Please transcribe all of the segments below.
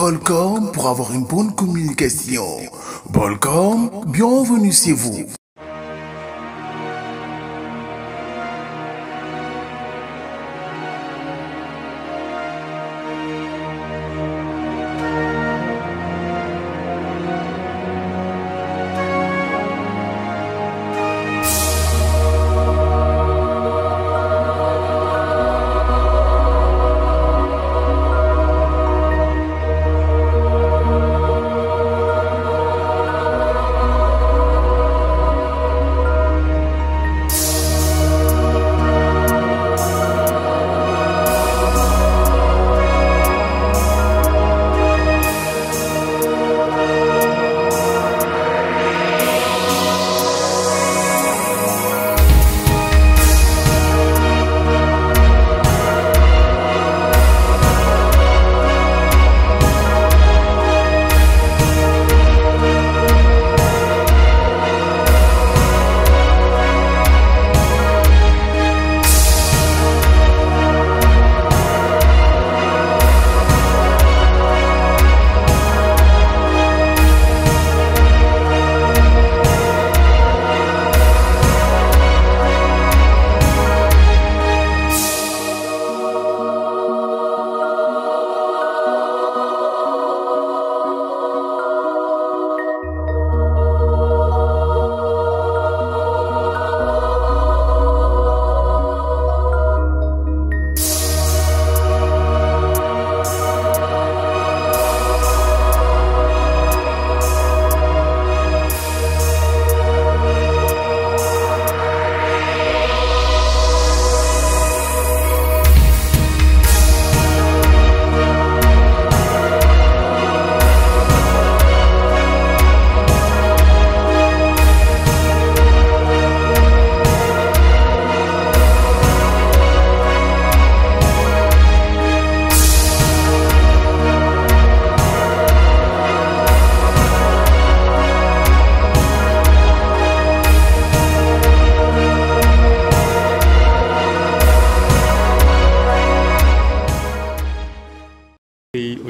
Bolcom pour avoir une bonne communication. Bolcom, bienvenue chez vous.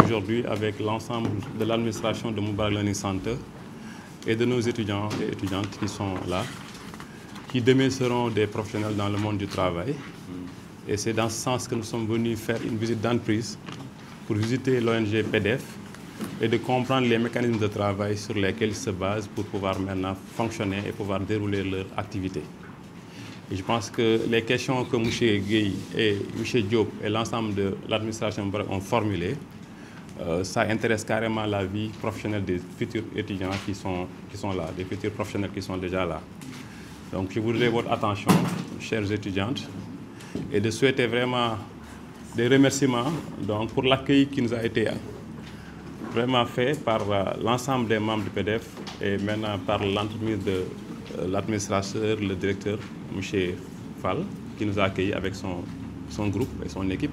Aujourd'hui avec l'ensemble de l'administration de Mubarak Learning Center et de nos étudiants et étudiantes qui sont là, qui demain seront des professionnels dans le monde du travail. Et c'est dans ce sens que nous sommes venus faire une visite d'entreprise pour visiter l'ONG PDF et de comprendre les mécanismes de travail sur lesquels ils se basent pour pouvoir maintenant fonctionner et pouvoir dérouler leur activité. Et je pense que les questions que M. Gueye et M. Diop et l'ensemble de l'administration ont formulées, ça intéresse carrément la vie professionnelle des futurs étudiants qui sont là, des futurs professionnels qui sont déjà là. Donc je voudrais votre attention, chères étudiantes, et de souhaiter vraiment des remerciements donc, pour l'accueil qui nous a été vraiment fait par l'ensemble des membres du PDF et maintenant par l'entremise de l'administrateur, le directeur, M. Fall, qui nous a accueillis avec son groupe et son équipe.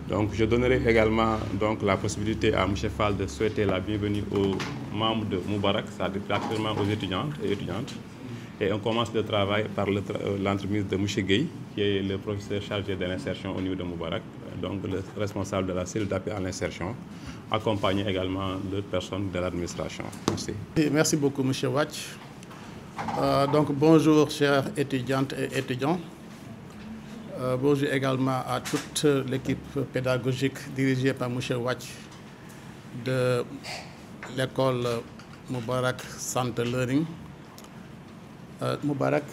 Donc, je donnerai également donc, la possibilité à M. Fall de souhaiter la bienvenue aux membres de Mubarak, c'est-à-dire actuellement aux étudiantes et étudiantes. Et on commence le travail par l'entremise de M. Gueye, qui est le professeur chargé de l'insertion au niveau de Mubarak, donc le responsable de la cellule d'appui à l'insertion, accompagné également d'autres personnes de l'administration. Merci. Merci beaucoup, M. Watch. Donc, bonjour, chères étudiantes et étudiants. Bonjour également à toute l'équipe pédagogique dirigée par M. Watch de l'école Mubarak Center Learning. Mubarak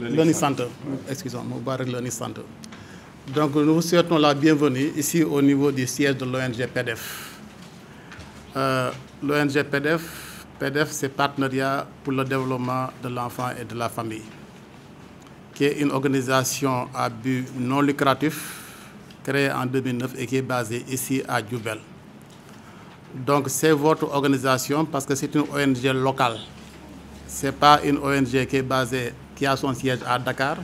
Learning Center. Excusez-moi, Mubarak Learning Center. Donc, nous vous souhaitons la bienvenue ici au niveau du siège de l'ONG PDF. L'ONG PDF, c'est Partenariat pour le développement de l'enfant et de la famille, qui est une organisation à but non lucratif créée en 2009 et qui est basée ici à Diourbel. Donc c'est votre organisation parce que c'est une ONG locale. Ce n'est pas une ONG qui est basée, qui a son siège à Dakar.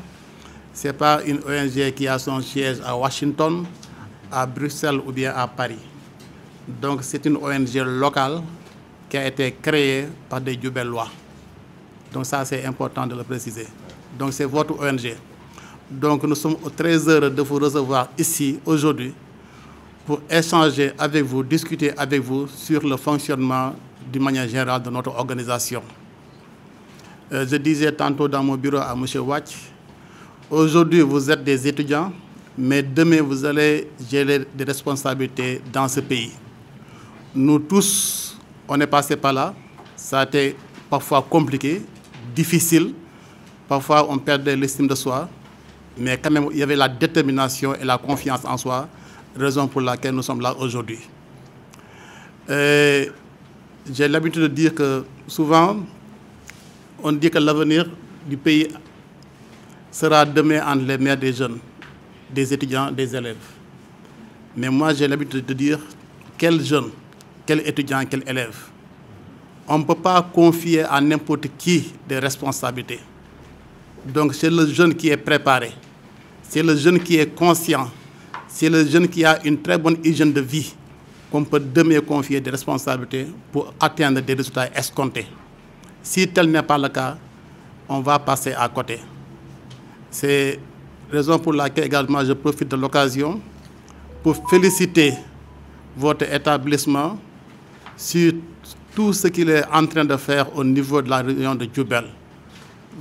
Ce n'est pas une ONG qui a son siège à Washington, à Bruxelles ou bien à Paris. Donc c'est une ONG locale qui a été créée par des Diourbellois. Donc ça c'est important de le préciser. Donc c'est votre ONG. Donc nous sommes très heureux de vous recevoir ici aujourd'hui pour échanger avec vous, discuter avec vous sur le fonctionnement d'une manière générale de notre organisation. Je disais tantôt dans mon bureau à M. Watt, aujourd'hui vous êtes des étudiants, mais demain vous allez gérer des responsabilités dans ce pays. Nous tous, on est passé par là, ça a été parfois compliqué, difficile, parfois on perdait l'estime de soi, mais quand même il y avait la détermination et la confiance en soi, raison pour laquelle nous sommes là aujourd'hui. J'ai l'habitude de dire que souvent, on dit que l'avenir du pays sera demain entre les mains des jeunes, des étudiants, des élèves. Mais moi, j'ai l'habitude de dire quel jeune, quel étudiant, quel élève. On ne peut pas confier à n'importe qui des responsabilités. Donc c'est le jeune qui est préparé, c'est le jeune qui est conscient, c'est le jeune qui a une très bonne hygiène de vie qu'on peut demain confier des responsabilités pour atteindre des résultats escomptés. Si tel n'est pas le cas, on va passer à côté. C'est la raison pour laquelle également je profite de l'occasion pour féliciter votre établissement sur tout ce qu'il est en train de faire au niveau de la région de Diourbel,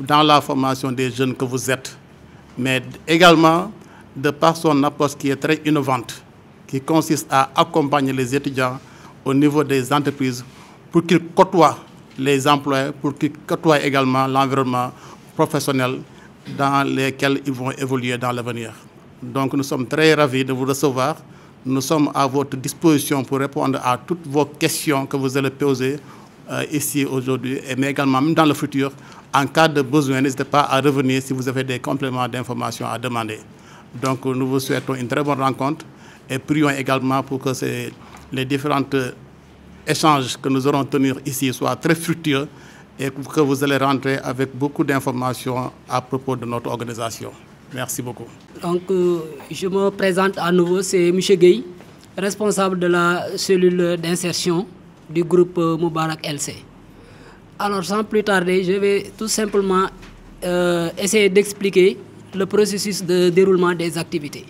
dans la formation des jeunes que vous êtes, mais également de par son approche qui est très innovante, qui consiste à accompagner les étudiants au niveau des entreprises pour qu'ils côtoient les emplois, pour qu'ils côtoient également l'environnement professionnel dans lequel ils vont évoluer dans l'avenir. Donc nous sommes très ravis de vous recevoir. Nous sommes à votre disposition pour répondre à toutes vos questions que vous allez poser ici aujourd'hui, mais également même dans le futur. En cas de besoin, n'hésitez pas à revenir si vous avez des compléments d'informations à demander. Donc nous vous souhaitons une très bonne rencontre et prions également pour que les différents échanges que nous aurons tenus ici soient très fructueux et que vous allez rentrer avec beaucoup d'informations à propos de notre organisation. Merci beaucoup. Donc, je me présente à nouveau, c'est M. Gueye, responsable de la cellule d'insertion du groupe Moubarak LC. Alors, sans plus tarder, je vais tout simplement essayer d'expliquer le processus de déroulement des activités.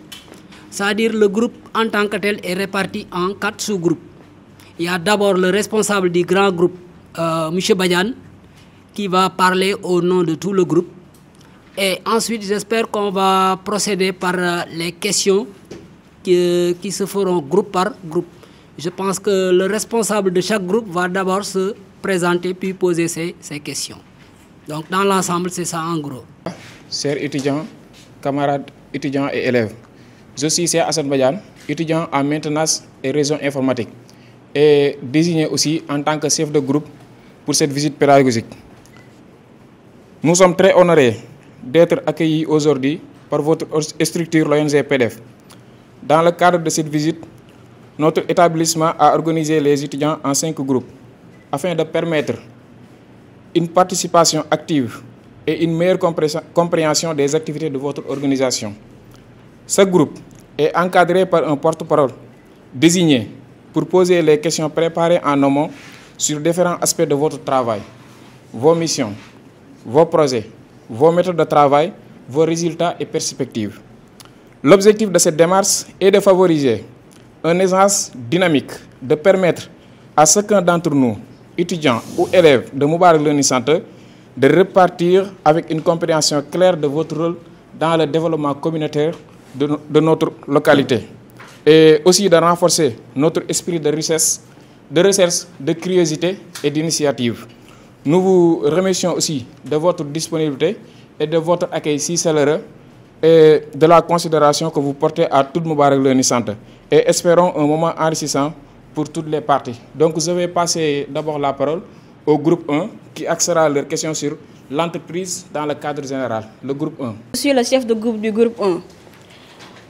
C'est-à-dire le groupe en tant que tel est réparti en 4 sous-groupes. Il y a d'abord le responsable du grand groupe, M. Badian, qui va parler au nom de tout le groupe. Et ensuite, j'espère qu'on va procéder par les questions qui se feront groupe par groupe. Je pense que le responsable de chaque groupe va d'abord se présenter puis poser ses questions. Donc, dans l'ensemble, c'est ça en gros. Chers étudiants, camarades étudiants et élèves, je suis Cheikh Hassan Badiane, étudiant en maintenance et réseau informatique, et désigné aussi en tant que chef de groupe pour cette visite pédagogique. Nous sommes très honorés d'être accueillis aujourd'hui par votre structure, l'ONG PDF. Dans le cadre de cette visite, notre établissement a organisé les étudiants en 5 groupes afin de permettre une participation active et une meilleure compréhension des activités de votre organisation. Ce groupe est encadré par un porte-parole désigné pour poser les questions préparées en amont sur différents aspects de votre travail, vos missions, vos projets, vos méthodes de travail, vos résultats et perspectives. L'objectif de cette démarche est de favoriser un échange dynamique, de permettre à chacun d'entre nous, étudiants ou élèves de Moubarak Learning Center, de repartir avec une compréhension claire de votre rôle dans le développement communautaire de notre localité. Et aussi de renforcer notre esprit de recherche, de curiosité et d'initiative. Nous vous remercions aussi de votre disponibilité et de votre accueil si chaleureux et de la considération que vous portez à tout Moubarak Learning Center. Et espérons un moment enrichissant pour toutes les parties. Donc je vais passer d'abord la parole au groupe 1 qui axera leurs questions sur l'entreprise dans le cadre général. Le groupe 1. Je suis le chef de groupe du groupe 1.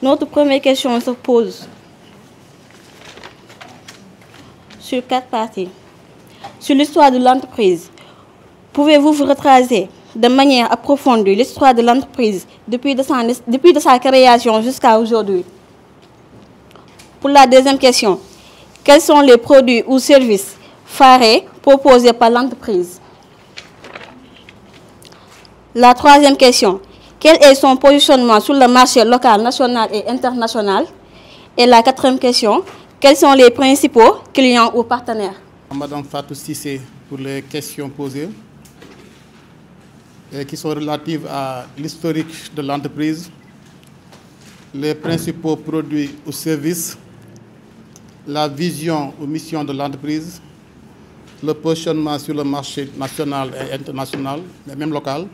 Notre première question se pose sur 4 parties. Sur l'histoire de l'entreprise, pouvez-vous vous retracer de manière approfondie l'histoire de l'entreprise depuis de sa création jusqu'à aujourd'hui? Pour la deuxième question, quels sont les produits ou services phares proposés par l'entreprise? La troisième question, quel est son positionnement sur le marché local, national et international? Et la quatrième question, quels sont les principaux clients ou partenaires? Madame Fatou Cissé pour les questions posées et qui sont relatives à l'historique de l'entreprise, les principaux produits ou services, la vision ou mission de l'entreprise, le positionnement sur le marché national et international, mais même local,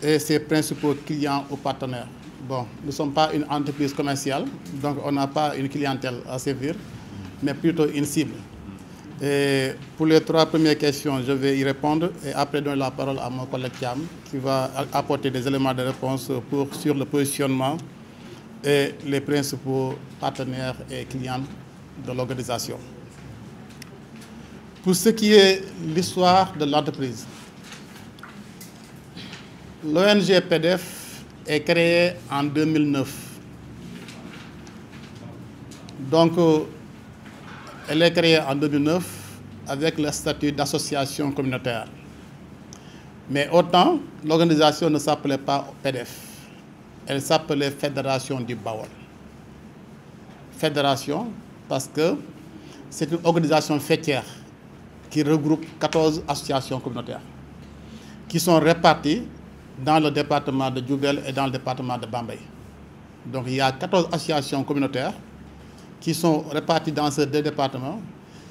et ses principaux clients ou partenaires. Bon, nous ne sommes pas une entreprise commerciale, donc on n'a pas une clientèle à servir, mais plutôt une cible. Et pour les trois premières questions, je vais y répondre et après donner la parole à mon collègue Thiam qui va apporter des éléments de réponse sur le positionnement et les principaux partenaires et clients de l'organisation. Pour ce qui est l'histoire de l'entreprise, l'ONG PDF est créée en 2009. Donc, elle est créée en 2009 avec le statut d'association communautaire. Mais autant, l'organisation ne s'appelait pas PDF. Elle s'appelait Fédération du Baol. Fédération parce que c'est une organisation faîtière qui regroupe 14 associations communautaires qui sont réparties dans le département de Diourbel et dans le département de Bambey. Donc il y a 14 associations communautaires qui sont réparties dans ces deux départements,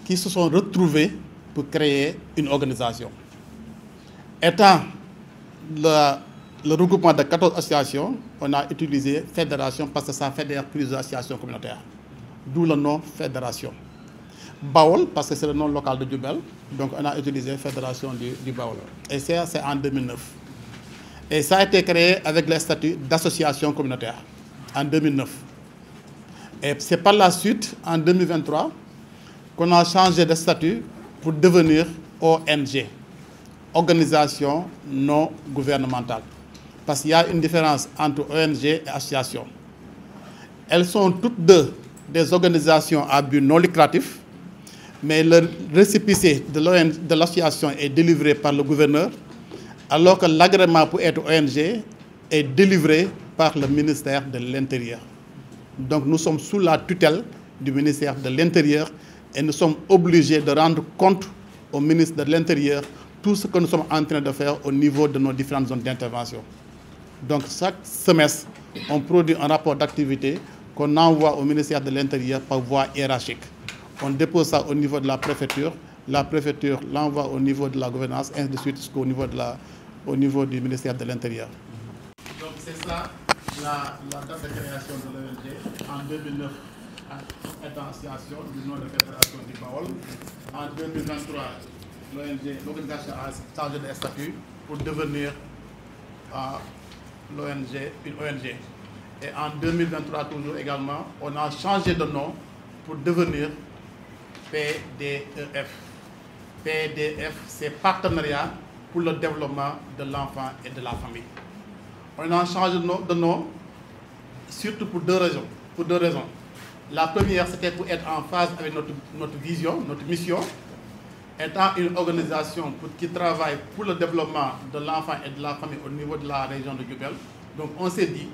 qui se sont retrouvées pour créer une organisation. Étant le regroupement de 14 associations, on a utilisé fédération parce que ça fédère plusieurs associations communautaires. D'où le nom fédération. Baol, parce que c'est le nom local de Diourbel, donc on a utilisé fédération du Baol. Et c'est en 2009. Et ça a été créé avec le statut d'association communautaire en 2009. Et c'est par la suite, en 2023, qu'on a changé de statut pour devenir ONG, organisation non gouvernementale. Parce qu'il y a une différence entre ONG et association. Elles sont toutes deux des organisations à but non lucratif, mais le récépissé de l'association est délivré par le gouverneur, alors que l'agrément pour être ONG est délivré par le ministère de l'Intérieur. Donc nous sommes sous la tutelle du ministère de l'Intérieur et nous sommes obligés de rendre compte au ministre de l'Intérieur tout ce que nous sommes en train de faire au niveau de nos différentes zones d'intervention. Donc chaque semestre, on produit un rapport d'activité qu'on envoie au ministère de l'Intérieur par voie hiérarchique. On dépose ça au niveau de la préfecture l'envoie au niveau de la gouvernance, ainsi de suite jusqu'au niveau, du ministère de l'Intérieur. Donc c'est ça la date de création de l'ONG en 2009, étant association du nom de Fédération du Baol. En 2023, l'organisation a changé de statut pour devenir une ONG. Et en 2023 toujours également, on a changé de nom pour devenir PDEF. PDF, c'est Partenariat pour le développement de l'enfant et de la famille. On a changé de nom surtout pour deux raisons. La première, c'était pour être en phase avec notre vision, notre mission, étant une organisation qui travaille pour le développement de l'enfant et de la famille au niveau de la région de Diourbel. Donc on s'est dit,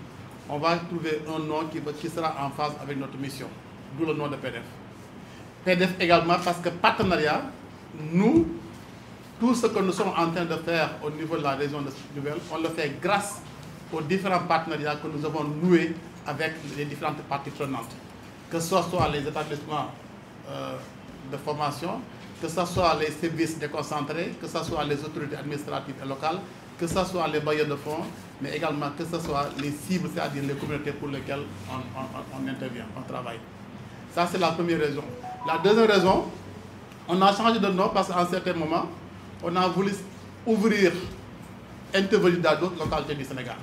on va trouver un nom qui sera en phase avec notre mission, d'où le nom de PDF. PDF également parce que partenariat, nous, tout ce que nous sommes en train de faire au niveau de la région de Diourbel, on le fait grâce aux différents partenariats que nous avons noués avec les différentes parties prenantes. Que ce soit les établissements de formation, que ce soit les services déconcentrés, que ce soit les autorités administratives et locales, que ce soit les bailleurs de fonds, mais également que ce soit les cibles, c'est-à-dire les communautés pour lesquelles on intervient, on travaille. Ça, c'est la première raison. La deuxième raison, on a changé de nom parce qu'à un certain moment, on a voulu intervenir dans d'autres localités du Sénégal.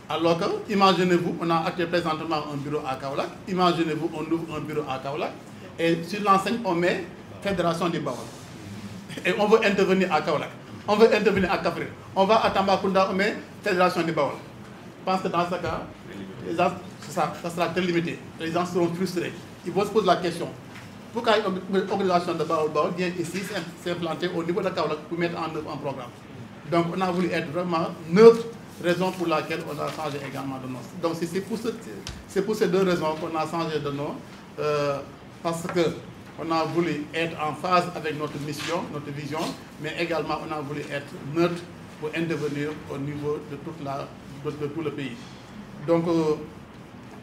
Alors que, imaginez-vous, on a actuellement présentement un bureau à Kaolack, imaginez-vous, on ouvre un bureau à Kaolack, et sur l'enseigne, on met Fédération du Baol. Et on veut intervenir à Kaolack, on veut intervenir à Kaffrine, on va à Tambacounda, on met Fédération du Baol. Je pense que dans ce cas, les gens, ça sera très limité. Les gens seront frustrés. Ils vont se poser la question. Pourquoi une organisation de Baol vient ici s'implanter au niveau de Kaolack pour mettre en œuvre un programme? Donc on a voulu être vraiment neutre raison pour laquelle on a changé également de nom. Donc c'est pour ces deux raisons qu'on a changé de nom, parce qu'on a voulu être en phase avec notre mission, notre vision, mais également on a voulu être neutre pour intervenir au niveau de, de tout le pays. Donc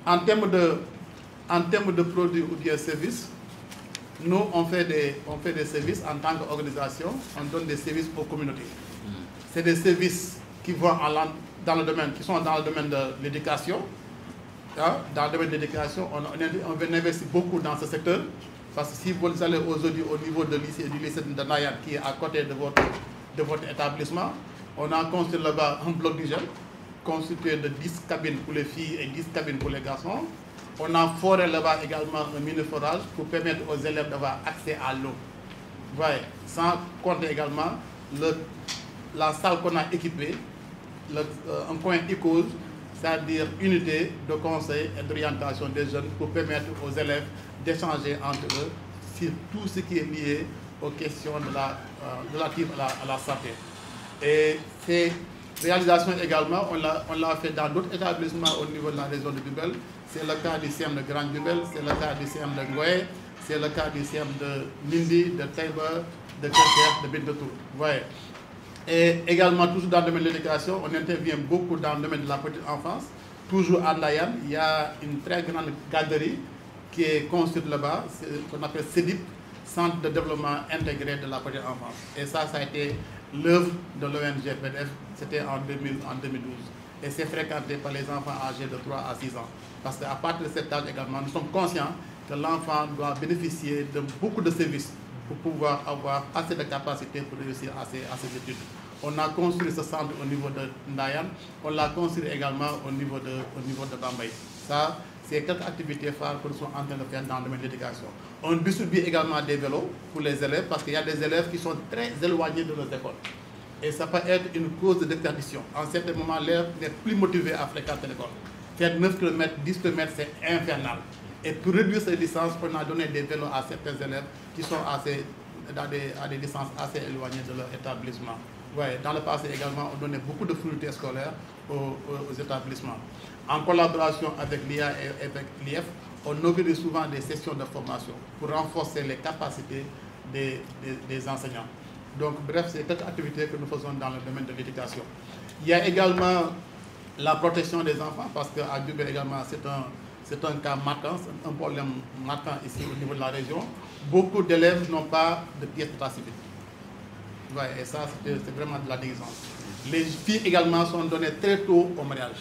en termes de produits ou bien services, nous on fait des services en tant qu'organisation, on donne des services aux communautés. C'est des services qui vont dans le domaine, qui sont dans le domaine de l'éducation. Hein? Dans le domaine de l'éducation, on investit beaucoup dans ce secteur. Parce que si vous allez aujourd'hui au niveau du lycée de Nayan, qui est à côté de votre établissement, on a construit là-bas un bloc d'hygiène constitué de 10 cabines pour les filles et 10 cabines pour les garçons. On a foré là-bas également un mini-forage pour permettre aux élèves d'avoir accès à l'eau. Ouais, sans compter également la salle qu'on a équipée, un coin ICOS, c'est-à-dire unité de conseil et d'orientation des jeunes pour permettre aux élèves d'échanger entre eux sur tout ce qui est lié aux questions relatives à la santé. Et ces réalisations également, on l'a fait dans d'autres établissements au niveau de la région de Diourbel. C'est le cas du CM de Grand Diourbel, c'est le cas du CM de Ngoé, c'est le cas du CM de Nindi, de Taïba, de Kerker, de Bintotou. Ouais. Et également, toujours dans le domaine de l'éducation, on intervient beaucoup dans le domaine de la petite enfance. Toujours à Nayan, il y a une très grande garderie qui est construite là-bas, qu'on appelle CEDIP, Centre de développement intégré de la petite enfance. Et ça a été l'œuvre de l'ONG PDF, c'était en 2012. Et c'est fréquenté par les enfants âgés de 3 à 6 ans. Parce qu'à partir de cet âge également, nous sommes conscients que l'enfant doit bénéficier de beaucoup de services pour pouvoir avoir assez de capacités pour réussir à ses études. On a construit ce centre au niveau de Ndayan, on l'a construit également au niveau de Bambay. Ça, c'est quelques activités phares que nous sommes en train de faire dans le domaine de l'éducation. On distribue également des vélos pour les élèves parce qu'il y a des élèves qui sont très éloignés de nos écoles. Et ça peut être une cause de déperdition. En certains moments, l'élève n'est plus motivé à fréquenter l'école. Faire 9 km, 10 km, c'est infernal. Et pour réduire ces distances, on a donné des vélos à certains élèves qui sont à des distances assez éloignées de leur établissement. Ouais, dans le passé également, on donnait beaucoup de fournitures scolaires aux établissements. En collaboration avec l'IA et avec l'IF, on organise souvent des sessions de formation pour renforcer les capacités des enseignants. Donc, bref, c'est quelques activités que nous faisons dans le domaine de l'éducation. Il y a également la protection des enfants, parce qu'à Diourbel également, c'est un cas marquant, c'est un problème marquant ici au niveau de la région. Beaucoup d'élèves n'ont pas de pièces d'état civil. Ouais, et ça, c'est vraiment de la négligence. Les filles également sont données très tôt au mariage.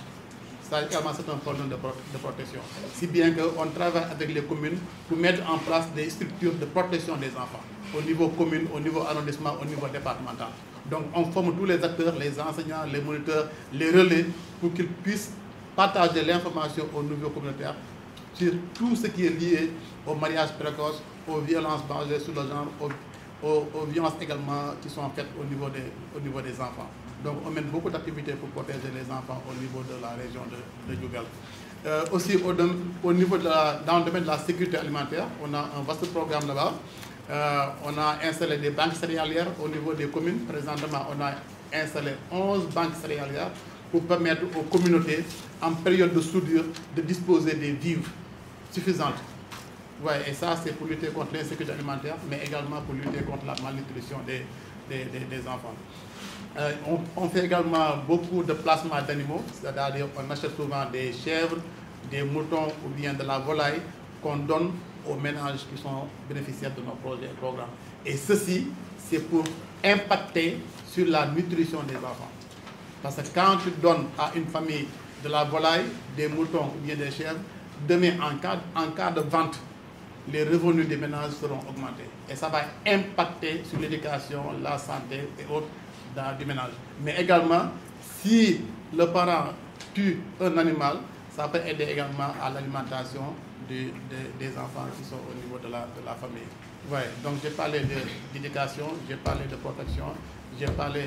Ça également, c'est un problème de protection. Si bien qu'on travaille avec les communes pour mettre en place des structures de protection des enfants, au niveau commune, au niveau arrondissement, au niveau départemental. Donc on forme tous les acteurs, les enseignants, les moniteurs, les relais, pour qu'ils puissent partager l'information au niveau communautaire sur tout ce qui est lié au mariage précoce, aux violences basées sur le genre, aux violences également qui sont faites au niveau des enfants. Donc on mène beaucoup d'activités pour protéger les enfants au niveau de la région de Diourbel. Aussi au niveau dans le domaine de la sécurité alimentaire, on a un vaste programme là-bas. On a installé des banques céréalières au niveau des communes. Présentement, on a installé 11 banques céréalières pour permettre aux communautés, en période de soudure, de disposer des vivres suffisantes. Ouais, et ça, c'est pour lutter contre l'insécurité alimentaire, mais également pour lutter contre la malnutrition des enfants. On fait également beaucoup de placements d'animaux, c'est-à-dire qu'on achète souvent des chèvres, des moutons ou bien de la volaille qu'on donne aux ménages qui sont bénéficiaires de nos projets et programmes. Et ceci, c'est pour impacter sur la nutrition des enfants. Parce que quand tu donnes à une famille de la volaille, des moutons ou bien des chèvres, demain, en cas de vente, les revenus des ménages seront augmentés. Et ça va impacter sur l'éducation, la santé et autres du ménage. Mais également, si le parent tue un animal, ça peut aider également à l'alimentation des enfants qui sont au niveau de la famille. Ouais, donc j'ai parlé d'éducation, j'ai parlé de protection, j'ai parlé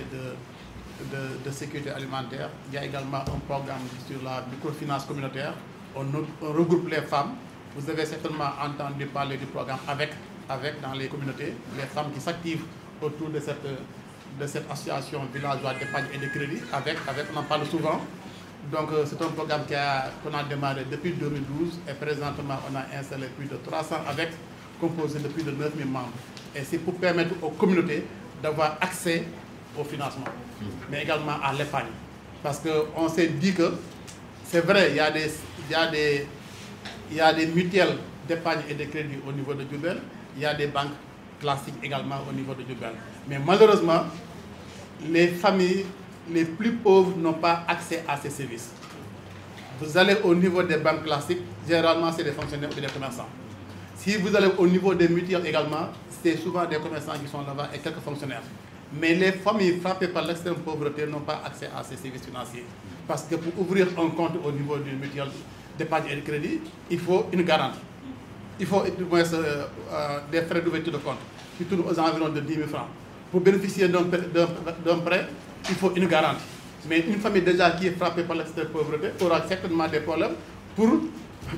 de sécurité alimentaire. Il y a également un programme sur la microfinance communautaire. On regroupe les femmes. Vous avez certainement entendu parler du programme avec dans les communautés, les femmes qui s'activent autour de de cette association villageoise d'épargne et de crédit, on en parle souvent. Donc c'est un programme qu'on a démarré depuis 2012 et présentement on a installé plus de 300 avec, composé de plus de 9000 membres. Et c'est pour permettre aux communautés d'avoir accès au financement, mais également à l'épargne. Parce qu'on s'est dit que c'est vrai, il y a des mutuelles d'épargne et de crédit au niveau de Diourbel, il y a des banques classiques également au niveau de Diourbel. Mais malheureusement, les familles les plus pauvres n'ont pas accès à ces services. Vous allez au niveau des banques classiques, généralement c'est des fonctionnaires ou des commerçants. Si vous allez au niveau des mutuelles également, c'est souvent des commerçants qui sont là-bas et quelques fonctionnaires. Mais les familles frappées par l'extrême pauvreté n'ont pas accès à ces services financiers. Parce que pour ouvrir un compte au niveau d'une mutuelle d'épargne et de crédit, il faut une garantie. Il faut des frais d'ouverture de compte qui tournent aux environs de 10 000 francs. Pour bénéficier d'un prêt, il faut une garantie. Mais une famille déjà qui est frappée par l'extrême pauvreté aura certainement des problèmes pour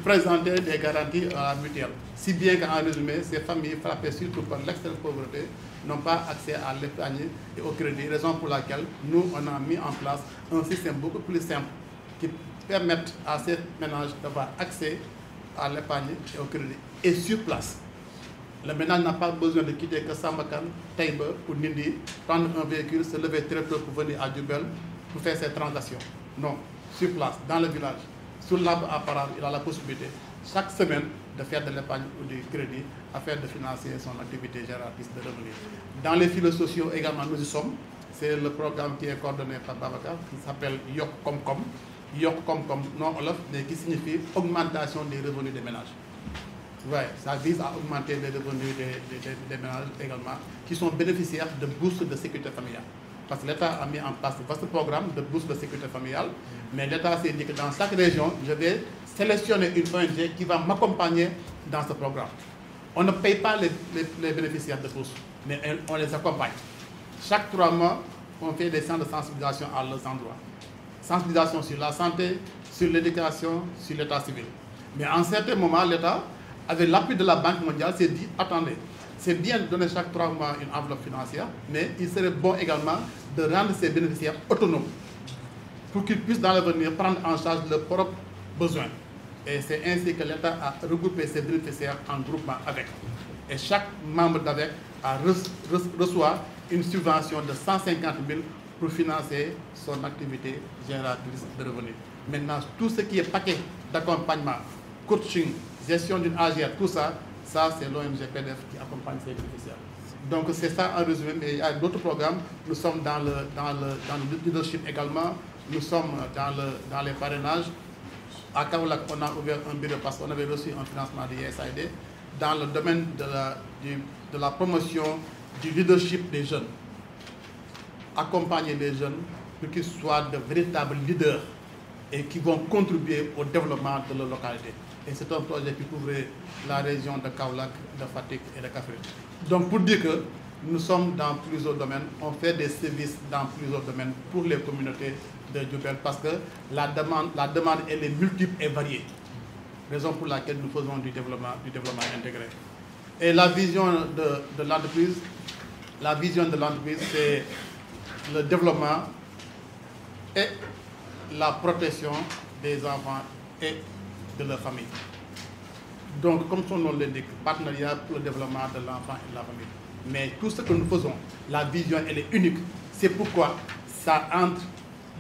présenter des garanties à la mutuelle. Si bien qu'en résumé, ces familles frappées surtout par l'extrême pauvreté n'ont pas accès à l'épargne et au crédit, raison pour laquelle nous, on a mis en place un système beaucoup plus simple qui permette à ces ménages d'avoir accès à l'épargne et au crédit. Et sur place, le ménage n'a pas besoin de quitter que Sambakan, Taïba ou Nindi, prendre un véhicule, se lever très tôt pour venir à Diourbel pour faire ses transactions. Non, sur place, dans le village, sur l'arbre à parole, il a la possibilité chaque semaine de faire de l'épargne ou du crédit afin de financer son activité génératrice de revenus. Dans les filets sociaux également, nous y sommes. C'est le programme qui est coordonné par Babacar, qui s'appelle Yok Komkom. Yok Komkom, non Olof, mais qui signifie augmentation des revenus des ménages. Ouais, ça vise à augmenter les revenus des ménages également, qui sont bénéficiaires de bourses de sécurité familiale. Parce que l'État a mis en place un vaste programme de bourses de sécurité familiale, mais l'État s'est dit que dans chaque région, je vais sélectionner une ONG qui va m'accompagner dans ce programme. On ne paye pas les bénéficiaires de bourses, mais on les accompagne. Chaque 3 mois, on fait des centres de sensibilisation à leurs endroits. Sensibilisation sur la santé, sur l'éducation, sur l'état civil. Mais en certains moments, l'État, avec l'appui de la Banque mondiale, s'est dit, attendez, c'est bien de donner chaque 3 mois une enveloppe financière, mais il serait bon également de rendre ces bénéficiaires autonomes pour qu'ils puissent dans l'avenir prendre en charge leurs propres besoins. Et c'est ainsi que l'État a regroupé ces bénéficiaires en groupement avec. Et chaque membre d'AVEC reçoit une subvention de 150 000 pour financer son activité génératrice de revenus. Maintenant, tout ce qui est paquet d'accompagnement, coaching, gestion d'une AGR, tout ça, c'est l'ONG PDF qui accompagne ces bénéficiaires. Donc c'est ça en résumé, mais il y a d'autres programmes. Nous sommes dans le leadership également, nous sommes dans les parrainages. À Kaolack, on a ouvert un bureau parce qu'on avait reçu un financement de USAID dans le domaine de la promotion du leadership des jeunes. Accompagner les jeunes pour qu'ils soient de véritables leaders et qui vont contribuer au développement de leur localité. Et c'est un projet qui couvrait la région de Kaolack, de Fatick et de Kaffrine. Donc pour dire que nous sommes dans plusieurs domaines, on fait des services dans plusieurs domaines pour les communautés de Diourbel parce que la demande elle est multiple et variée. Raison pour laquelle nous faisons du développement intégré. Et la vision de l'entreprise, c'est le développement et la protection des enfants et de leur famille. Donc, comme son nom l'indique, partenariat pour le développement de l'enfant et de la famille. Mais tout ce que nous faisons, la vision, elle est unique. C'est pourquoi ça entre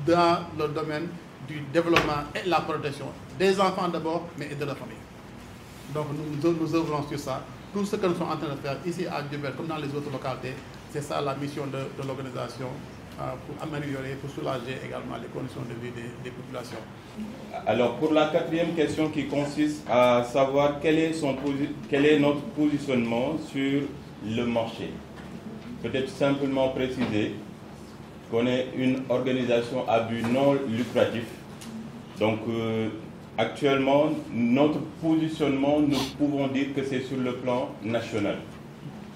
dans le domaine du développement et de la protection des enfants d'abord, mais de leur famille. Donc, nous œuvrons sur ça. Tout ce que nous sommes en train de faire ici à Diourbel, comme dans les autres localités, c'est ça la mission de l'organisation pour améliorer, pour soulager également les conditions de vie des populations. Alors, pour la 4e question qui consiste à savoir quel est notre positionnement sur le marché. Peut-être simplement préciser qu'on est une organisation à but non lucratif. Donc, actuellement, notre positionnement, nous pouvons dire que c'est sur le plan national.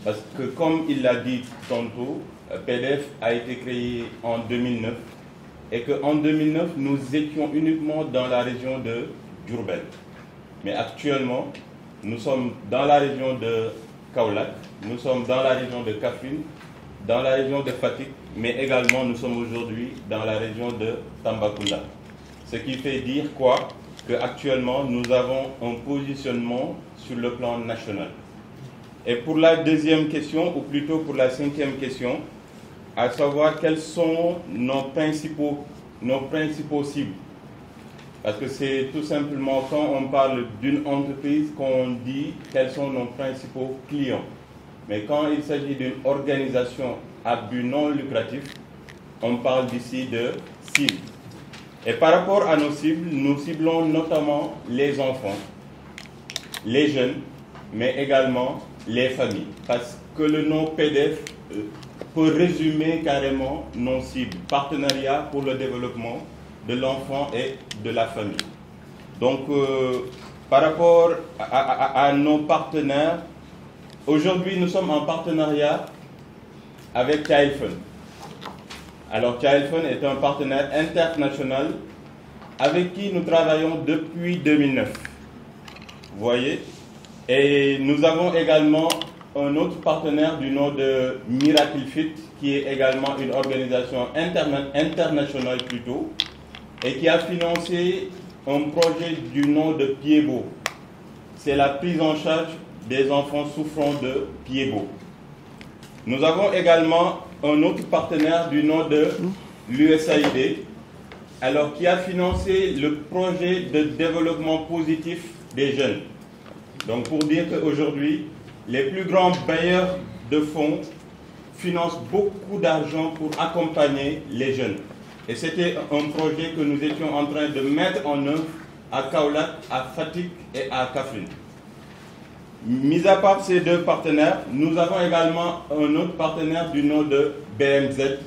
Parce que, comme il l'a dit tantôt, PDF a été créé en 2009 et qu'en 2009, nous étions uniquement dans la région de Diourbel. Mais actuellement, nous sommes dans la région de Kaolack, nous sommes dans la région de Kaffrine dans la région de Fatick, mais également nous sommes aujourd'hui dans la région de Tambacounda. Ce qui fait dire quoi? Qu'actuellement nous avons un positionnement sur le plan national. Et pour la deuxième question, ou plutôt pour la cinquième question, à savoir quels sont nos principaux cibles. Parce que c'est tout simplement quand on parle d'une entreprise qu'on dit quels sont nos principaux clients. Mais quand il s'agit d'une organisation à but non lucratif, on parle d'ici de cibles. Et par rapport à nos cibles, nous ciblons notamment les enfants, les jeunes, mais également les familles. Parce que le nom PDF peut résumer carrément nos cibles. Partenariat pour le développement de l'enfant et de la famille. Donc, par rapport à nos partenaires, aujourd'hui, nous sommes en partenariat avec Child Fund. Alors, Child Fund est un partenaire international avec qui nous travaillons depuis 2009. Vous voyez? Et nous avons également un autre partenaire du nom de Miracle Fit, qui est également une organisation internationale plutôt, et qui a financé un projet du nom de Pied-Beau. C'est la prise en charge des enfants souffrant de Pied-Beau. Nous avons également un autre partenaire du nom de l'USAID, alors qui a financé le projet de développement positif des jeunes. Donc pour dire qu'aujourd'hui, les plus grands bailleurs de fonds financent beaucoup d'argent pour accompagner les jeunes. Et c'était un projet que nous étions en train de mettre en œuvre à Kaolack, à Fatick et à Kaffrine. Mis à part ces deux partenaires, nous avons également un autre partenaire du nom de BMZ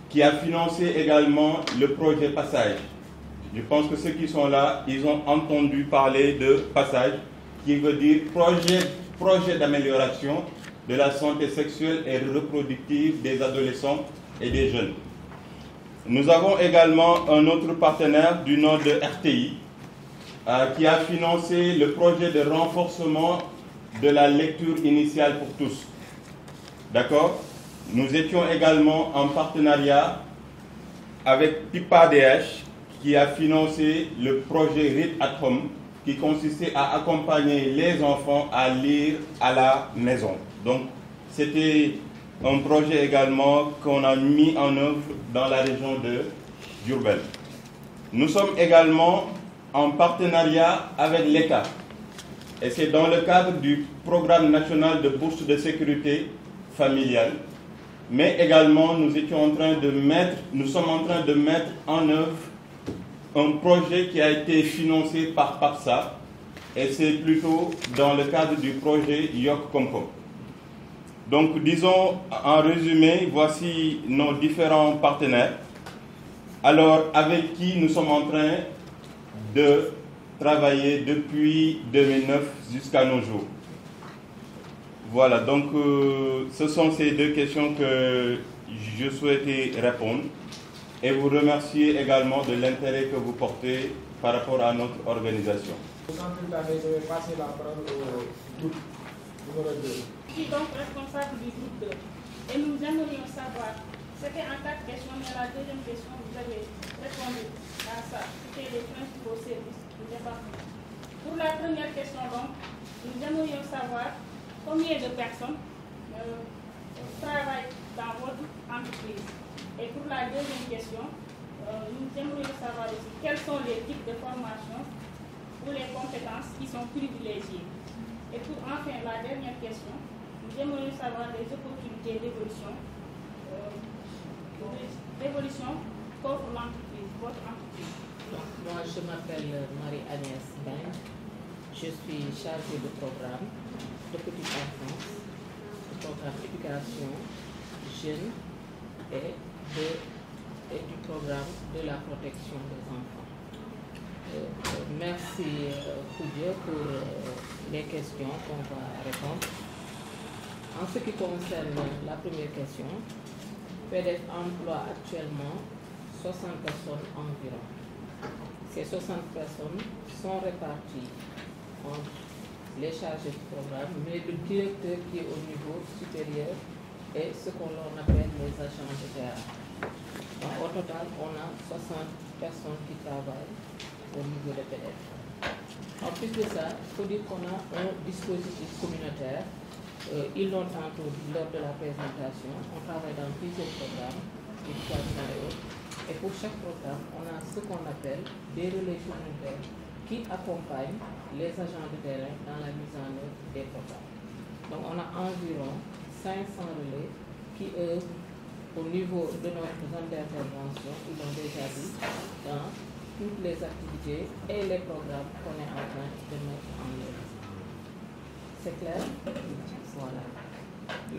qui a financé également le projet Passage. Je pense que ceux qui sont là, ils ont entendu parler de Passage, qui veut dire projet d'amélioration de la santé sexuelle et reproductive des adolescents et des jeunes. Nous avons également un autre partenaire du nom de RTI, qui a financé le projet de renforcement de la lecture initiale pour tous. D'accord? Nous étions également en partenariat avec PIPA-DH, qui a financé le projet Read at Home, qui consistait à accompagner les enfants à lire à la maison. Donc, c'était un projet également qu'on a mis en œuvre dans la région de Diourbel. Nous sommes également en partenariat avec l'État. Et c'est dans le cadre du programme national de bourse de sécurité familiale. Mais également, nous sommes en train de mettre en œuvre un projet qui a été financé par PAPSA. Et c'est plutôt dans le cadre du projet Yok Komkom. Donc, disons, en résumé, voici nos différents partenaires. Alors, avec qui nous sommes en train de travailler depuis 2009 jusqu'à nos jours. Voilà, donc ce sont ces deux questions que je souhaitais répondre et vous remercier également de l'intérêt que vous portez par rapport à notre organisation. Sans plus tarder, je vais passer la parole au groupe numéro 2. Je suis donc responsable du groupe 2 et nous aimerions savoir, c'était en 4 questions, mais la deuxième question, vous avez répondu à ça, c'était les principaux services du département. Pour la première question donc, nous aimerions savoir combien de personnes travaillent dans votre entreprise. Et pour la deuxième question, nous aimerions savoir aussi quels sont les types de formation ou les compétences qui sont privilégiées. Et pour enfin la dernière question, nous aimerions savoir les opportunités d'évolution qu'offre l'entreprise, votre entreprise. Moi, je m'appelle Marie-Agnès Ben. Je suis chargée de programme de petite enfance, de programme d'éducation, jeunes et du programme de la protection des enfants. Merci Dieu pour les questions qu'on va répondre. En ce qui concerne la première question, PDF emploie actuellement 60 personnes environ. Ces 60 personnes sont réparties entre les chargés du programme, mais le directeur qui est au niveau supérieur et ce qu'on appelle les agents de terrain. Donc, au total, on a 60 personnes qui travaillent au niveau de PDF. En plus de ça, il faut dire qu'on a un dispositif communautaire. Ils l'ont tantôt dit lors de la présentation. On travaille dans plusieurs programmes, et pour chaque programme, on a ce qu'on appelle des relais communautaires qui accompagnent les agents de terrain dans la mise en œuvre des programmes. Donc on a environ 500 relais qui œuvrent au niveau de notre zone d'intervention, ils l'ont déjà dit, dans toutes les activités et les programmes qu'on est en train de mettre en œuvre. C'est clair? Voilà.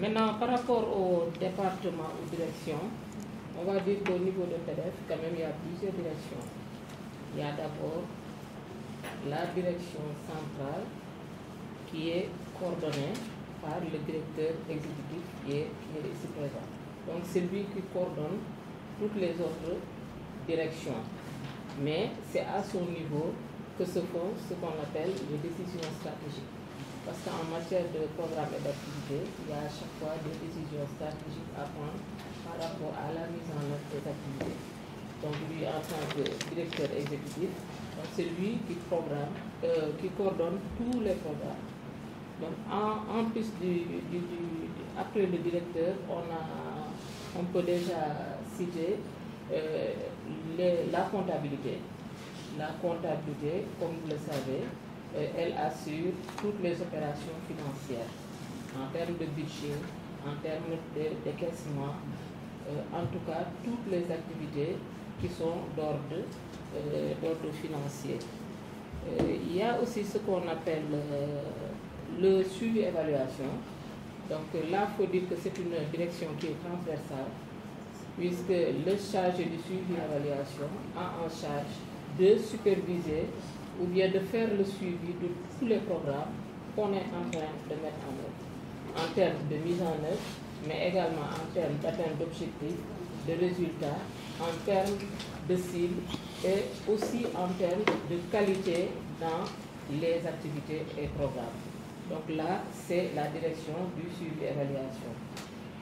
Maintenant, par rapport au département ou direction, on va dire qu'au niveau de PDF, quand même, il y a plusieurs directions. Il y a d'abord la direction centrale qui est coordonnée par le directeur exécutif qui est ici présent. Donc c'est lui qui coordonne toutes les autres directions. Mais c'est à son niveau que se font ce qu'on appelle les décisions stratégiques. Parce qu'en matière de programme et d'activité, il y a à chaque fois des décisions stratégiques à prendre par rapport à la mise en œuvre des activités. Donc lui, en tant que directeur exécutif, c'est lui qui programme, qui coordonne tous les programmes. Donc en plus après le directeur, on peut déjà citer la comptabilité. La comptabilité, comme vous le savez, elle assure toutes les opérations financières en termes de budget, en termes de décaissement, en tout cas toutes les activités qui sont d'ordre financier. Il y a aussi ce qu'on appelle le suivi-évaluation. Donc là, il faut dire que c'est une direction qui est transversale, puisque le chargé du suivi-évaluation a en charge de superviser ou bien de faire le suivi de tous les programmes qu'on est en train de mettre en œuvre, en termes de mise en œuvre, mais également en termes d'atteinte d'objectifs, de résultats, en termes de cibles et aussi en termes de qualité dans les activités et programmes. Donc là, c'est la direction du suivi-évaluation.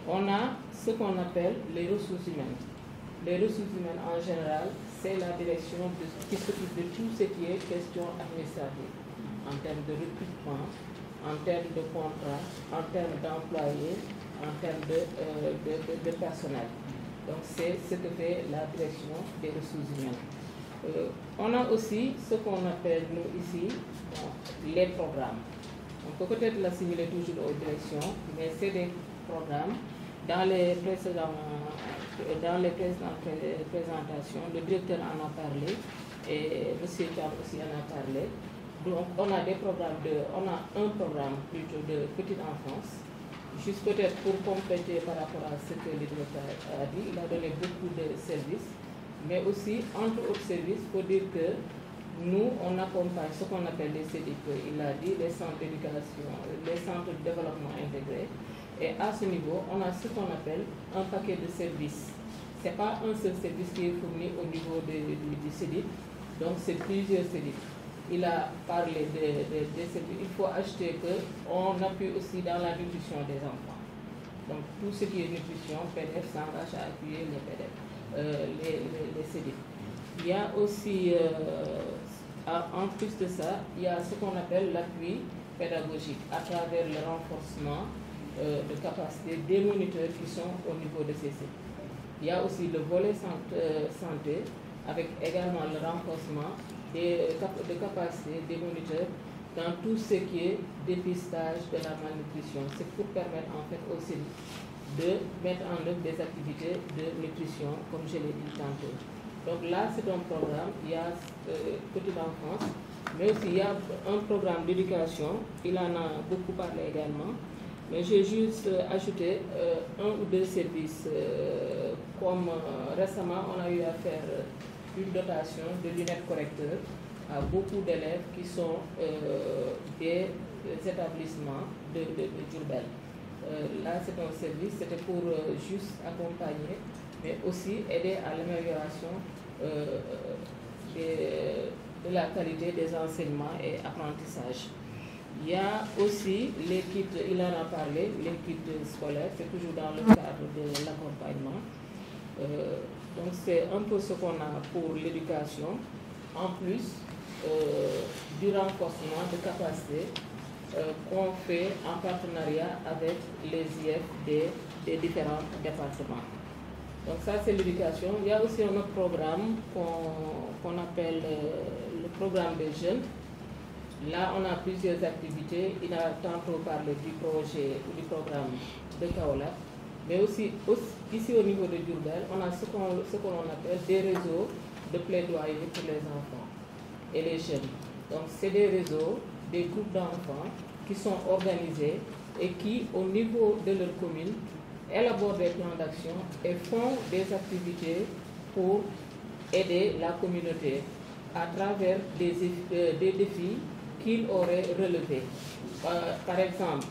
On a ce qu'on appelle les ressources humaines. Les ressources humaines en général, c'est la direction qui s'occupe de tout ce qui est question administrative, en termes de recrutement, en termes de contrat, en termes d'employés, en termes de personnel. Donc c'est ce que fait la direction des ressources humaines. On a aussi ce qu'on appelle, nous ici, les programmes. On peut peut-être l'assimiler toujours aux directions, mais c'est des programmes. Dans les précédentes présentations, le directeur en a parlé et M. Cham aussi en a parlé. Donc on a des programmes on a un programme plutôt de petite enfance. Juste peut-être pour compléter par rapport à ce que le directeur a dit, il a donné beaucoup de services, mais aussi entre autres services, il faut dire que nous, on accompagne ce qu'on appelle les CDP, il a dit, les centres d'éducation, les centres de développement intégré. Et à ce niveau, on a ce qu'on appelle un paquet de services. Ce n'est pas un seul service qui est fourni au niveau du CEDIP, donc c'est plusieurs CEDIP. Il a parlé des services. Il faut acheter qu'on appuie aussi dans la nutrition des enfants. Donc tout ce qui est nutrition, PDF s'engage à appuyer les PDF, les CEDIP. Il y a aussi, en plus de ça, il y a ce qu'on appelle l'appui pédagogique à travers le renforcement de capacité des moniteurs qui sont au niveau de ces sites. Il y a aussi le volet santé avec également le renforcement de capacité des moniteurs dans tout ce qui est dépistage de la malnutrition. C'est pour permettre en fait aux CEDIP de mettre en œuvre des activités de nutrition, comme je l'ai dit tantôt. Donc là, c'est un programme, il y a petite enfance, mais aussi il y a un programme d'éducation, il en a beaucoup parlé également. Mais j'ai juste ajouté un ou deux services, comme récemment on a eu à faire une dotation de lunettes correcteurs à beaucoup d'élèves qui sont des établissements de Diourbel. Là c'est un service, c'était pour juste accompagner, mais aussi aider à l'amélioration de la qualité des enseignements et apprentissages. Il y a aussi les kits, il en a parlé, les kits scolaires, c'est toujours dans le cadre de l'accompagnement. Donc c'est un peu ce qu'on a pour l'éducation, en plus du renforcement de capacité qu'on fait en partenariat avec les IF des différents départements. Donc ça c'est l'éducation. Il y a aussi un autre programme qu'on appelle le programme des jeunes. Là on a plusieurs activités. Il a tantôt parlé du projet ou du programme de Kaolack. Mais aussi ici au niveau de Diourbel, on a ce que l'on appelle des réseaux de plaidoyer pour les enfants et les jeunes. Donc c'est des réseaux, des groupes d'enfants qui sont organisés et qui, au niveau de leur commune, élaborent des plans d'action et font des activités pour aider la communauté à travers des défis qu'ils auraient relevés. Par exemple,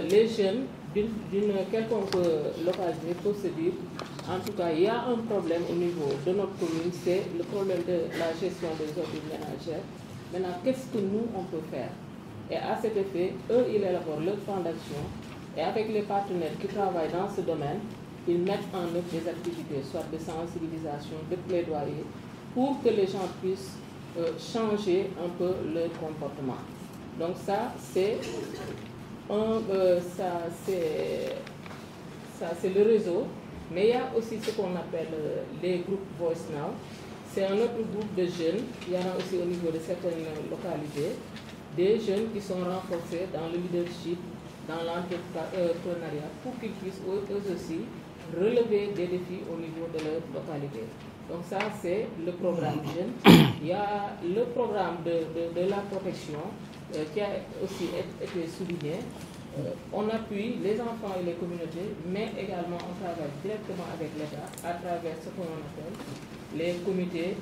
les jeunes d'une quelconque localité peuvent se dire, en tout cas, il y a un problème au niveau de notre commune, c'est le problème de la gestion des ordures ménagères. Maintenant, qu'est-ce que nous, on peut faire? Et à cet effet, eux, ils élaborent leur plan d'action et avec les partenaires qui travaillent dans ce domaine, ils mettent en œuvre des activités, soit de sensibilisation, de plaidoyer, pour que les gens puissent changer un peu leur comportement. Donc ça, c'est le réseau, mais il y a aussi ce qu'on appelle les groupes Voice Now. C'est un autre groupe de jeunes, il y en a aussi au niveau de certaines localités, des jeunes qui sont renforcés dans le leadership, dans l'entrepreneuriat, pour qu'ils puissent eux aussi relever des défis au niveau de leur localité. Donc ça, c'est le programme jeune. Il y a le programme de la protection qui a aussi été souligné. On appuie les enfants et les communautés, mais également on travaille directement avec l'État à travers ce qu'on appelle les comités,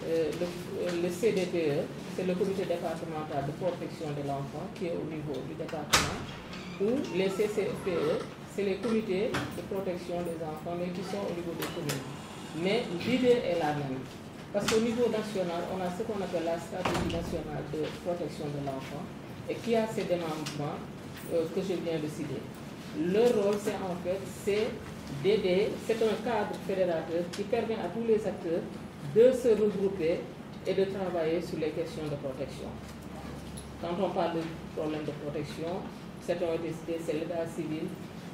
le CDPE, c'est le comité départemental de protection de l'enfant qui est au niveau du département, ou les CCPE, c'est les comités de protection des enfants, mais qui sont au niveau des communes. Mais l'idée est la même. Parce qu'au niveau national, on a ce qu'on appelle la stratégie nationale de protection de l'enfant et qui a ces démembrements que je viens de citer. Leur rôle, c'est en fait, c'est d'aider, c'est un cadre fédérateur qui permet à tous les acteurs de se regrouper et de travailler sur les questions de protection. Quand on parle de problèmes de protection, c'est l'état civil,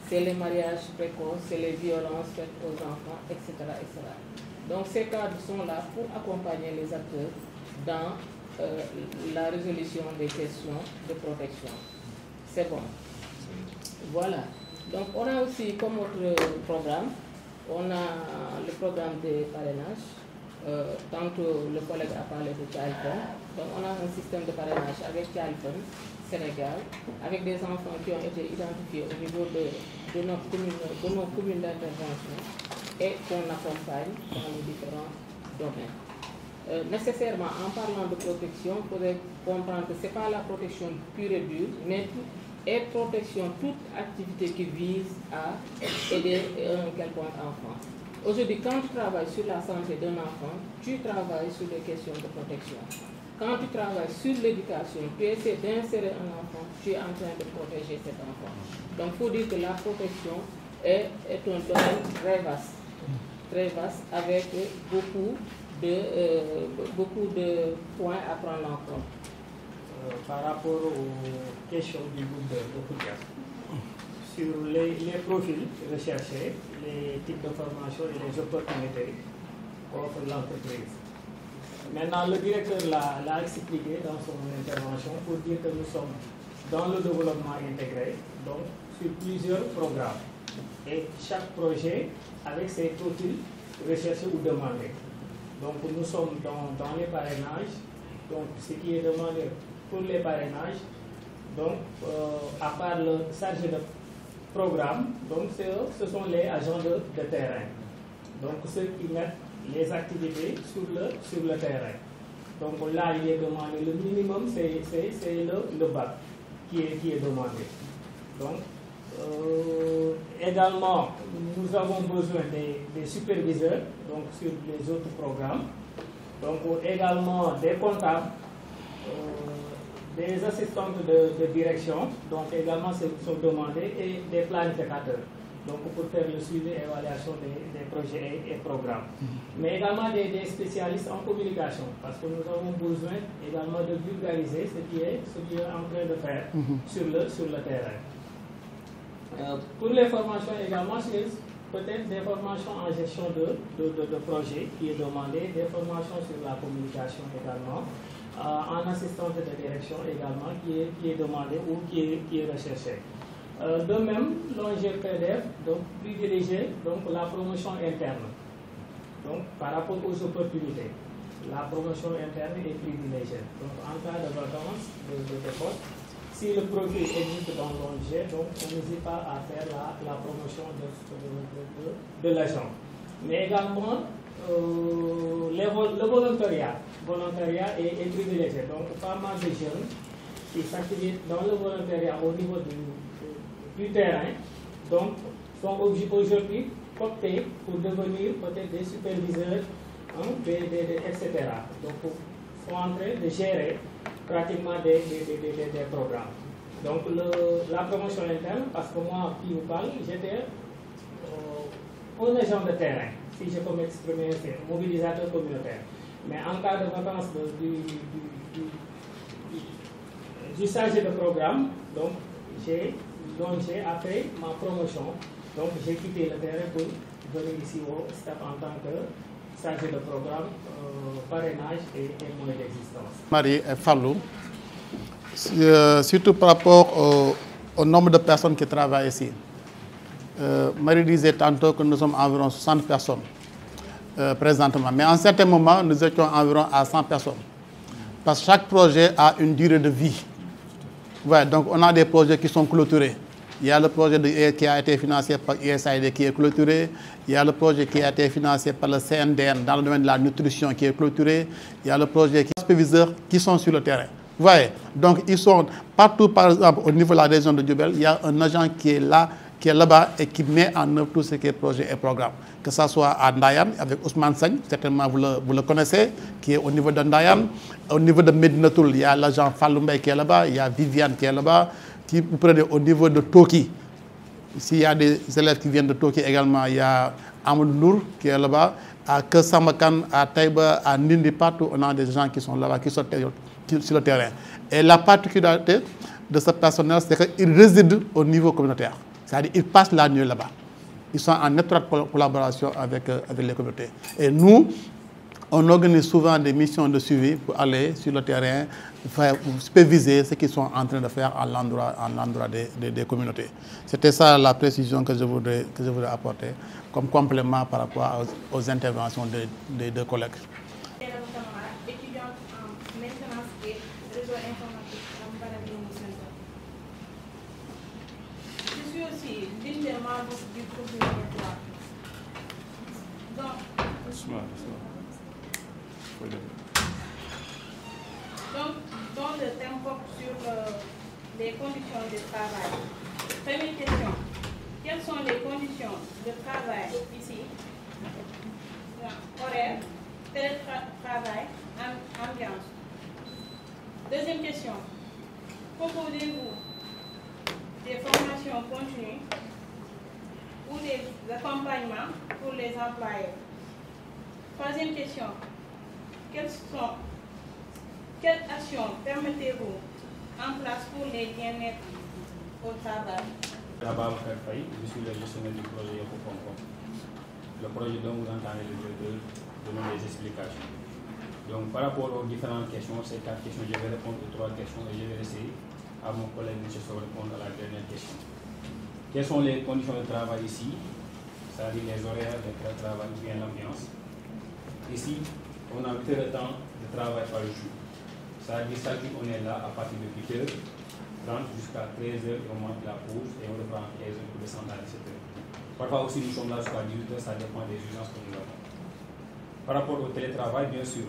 c'est les mariages précoces, c'est les violences faites aux enfants, etc., etc. Donc ces cadres sont là pour accompagner les acteurs dans la résolution des questions de protection. C'est bon. Voilà. Donc on a aussi comme autre programme, on a le programme de parrainage. Tantôt le collègue a parlé de Childfund. Donc on a un système de parrainage avec Childfund Sénégal, avec des enfants qui ont été identifiés au niveau de nos communes d'intervention et qu'on accompagne dans les différents domaines. Nécessairement, en parlant de protection, il faudrait comprendre que ce n'est pas la protection pure et dure, mais protection, toute activité qui vise à aider un quelconque enfant. Aujourd'hui, quand tu travailles sur la santé d'un enfant, tu travailles sur les questions de protection. Quand tu travailles sur l'éducation, tu essaies d'insérer un enfant, tu es en train de protéger cet enfant. Donc il faut dire que la protection est un domaine très vaste avec beaucoup de points à prendre en compte. Par rapport aux questions du groupe de Foudia, sur les profils recherchés, les types de formation et les opportunités qu'offre l'entreprise. Maintenant, le directeur l'a expliqué dans son intervention pour dire que nous sommes dans le développement intégré, donc sur plusieurs programmes. Et chaque projet avec ses profils recherchés ou demandés. Donc nous sommes dans les parrainages, donc ce qui est demandé pour les parrainages, donc à part le chargé de programme, donc ce sont les agents de terrain. Donc ceux qui mettent les activités sur le terrain. Donc là, il est demandé, le minimum, c'est le bac qui est demandé. Donc, également, nous avons besoin des superviseurs, donc sur les autres programmes. Donc, également des comptables, des assistantes de direction, donc également sont demandés, et des planificateurs, donc pour faire le suivi et l'évaluation des projets et programmes. Mais également des spécialistes en communication, parce que nous avons besoin également de vulgariser ce qui est en train de faire sur le terrain. Pour les formations également, peut-être des formations en gestion de projet qui est demandé, des formations sur la communication également, en assistante de direction également qui est demandé ou qui est recherché. De même, l'ONG-PDF privilégie la promotion interne. Donc, par rapport aux opportunités, la promotion interne est privilégiée. Donc, en cas de vacances de poste, si le profil existe dans l'ONG, donc on n'hésite pas à faire la promotion de l'agent. Mais également, le volontariat est privilégié. Donc, pas mal de jeunes qui s'activent dans le volontariat au niveau du terrain, donc sont aujourd'hui optés pour devenir peut-être des superviseurs, etc. Donc, sont en train de gérer pratiquement des programmes. Donc, la promotion interne, parce que moi, qui vous parle, j'étais un agent de terrain, si je peux m'exprimer ainsi, mobilisateur communautaire. Mais en cas de vacances du chargé de programme, donc j'ai fait ma promotion. Donc j'ai quitté le terrain pour venir ici au STAP en tant que chargé de programme, parrainage et moyens d'existence. Marie et Fallou, surtout par rapport au nombre de personnes qui travaillent ici. Marie disait tantôt que nous sommes environ 60 personnes présentement, mais en certains moments, nous étions environ à 100 personnes. Parce que chaque projet a une durée de vie. Ouais, donc on a des projets qui sont clôturés. Il y a le projet qui a été financé par USAID qui est clôturé. Il y a le projet qui a été financé par le CNDN dans le domaine de la nutrition qui est clôturé. Il y a le projet qui est superviseurs qui sont sur le terrain. Vous voyez, donc ils sont partout, par exemple, au niveau de la région de Diourbel, il y a un agent qui est là-bas et qui met en œuvre tout ce qui est projet et programme. Que ce soit à Ndayane, avec Ousmane Sagne, certainement vous le connaissez, qui est au niveau de Ndayane. Au niveau de Medinatoul, il y a l'agent Fallou Mbaye qui est là-bas, il y a Viviane qui est là-bas. Si vous prenez au niveau de Toki, s'il y a des élèves qui viennent de Toki également, il y a Amadou Nour qui est là-bas. À Kesamakan, à Taïba, à Nindi, partout, on a des gens qui sont là-bas, qui sont sur le terrain. Et la particularité de ce personnel, c'est qu'ils résident au niveau communautaire. C'est-à-dire qu'ils passent la nuit là-bas. Ils sont en étroite collaboration avec les communautés. Et nous, on organise souvent des missions de suivi pour aller sur le terrain, superviser ce qu'ils sont en train de faire à l'endroit des communautés. C'était ça la précision que je voudrais apporter comme complément par rapport aux interventions des deux collègues. Je suis aussi l'une des membres du groupe numéro 3. Donc, dont le thème porte sur les conditions de travail. Première question. Quelles sont les conditions de travail ici? Horaire, télétravail, ambiance. Deuxième question. Proposez-vous des formations continues ou des accompagnements pour les employés? Troisième question. Quelles actions permettez-vous en place pour les bien-être au travail? Je suis le gestionnaire du projet Yoko. Le projet dont vous entendez le directeur donner des explications. Donc par rapport aux différentes questions, ces 4 questions, je vais répondre aux 3 questions et je vais laisser à mon collègue M. Sow répondre à la dernière question. Quelles sont les conditions de travail ici? C'est-à-dire les horaires, le travail ou bien l'ambiance. Ici, on a 8 heures de temps de travail par jour. C'est-à-dire chaque jour, on est là à partir de 8h30 jusqu'à 13h au moment de la pause et on reprend à 15h pour descendre à 17h. Parfois aussi, nous sommes là jusqu'à 18h, ça dépend des urgences que nous avons. Par rapport au télétravail, bien sûr,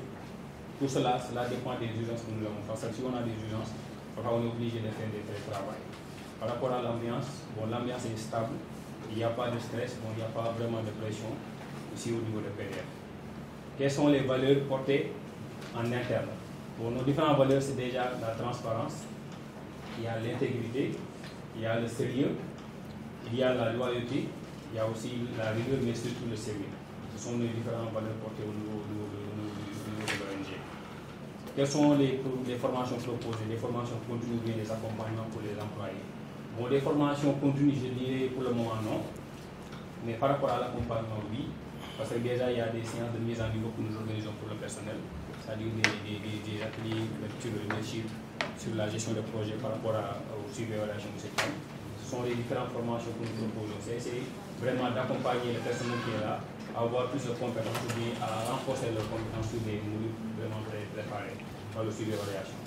tout cela dépend des urgences que nous avons. Parce que si on a des urgences, parfois on est obligé de faire des télétravail. Par rapport à l'ambiance, l'ambiance est stable, il n'y a pas de stress, il n'y a pas vraiment de pression ici au niveau de PDF. Quelles sont les valeurs portées en interne? Bon, nos différentes valeurs, c'est déjà la transparence, il y a l'intégrité, il y a le sérieux, il y a la loyauté, il y a aussi la rigueur, mais surtout le sérieux. Ce sont les différentes valeurs portées au niveau de l'ONG. Quelles sont les formations proposées? Les formations continues, bien les accompagnements pour les employés. Bon, les formations continues, je dirais pour le moment non, mais par rapport à l'accompagnement, oui, parce que déjà il y a des séances de mise en niveau que nous organisons pour le personnel, c'est-à-dire des ateliers sur le leadership, sur la gestion de projets par rapport au suivi et à la gestion de ces plans. Ce sont les différentes formations que nous proposons. C'est vraiment d'accompagner le personnel qui est là, à avoir plus de compétences, ou bien à renforcer leurs compétences sur des modules vraiment très préparés par le suivi et la réaction.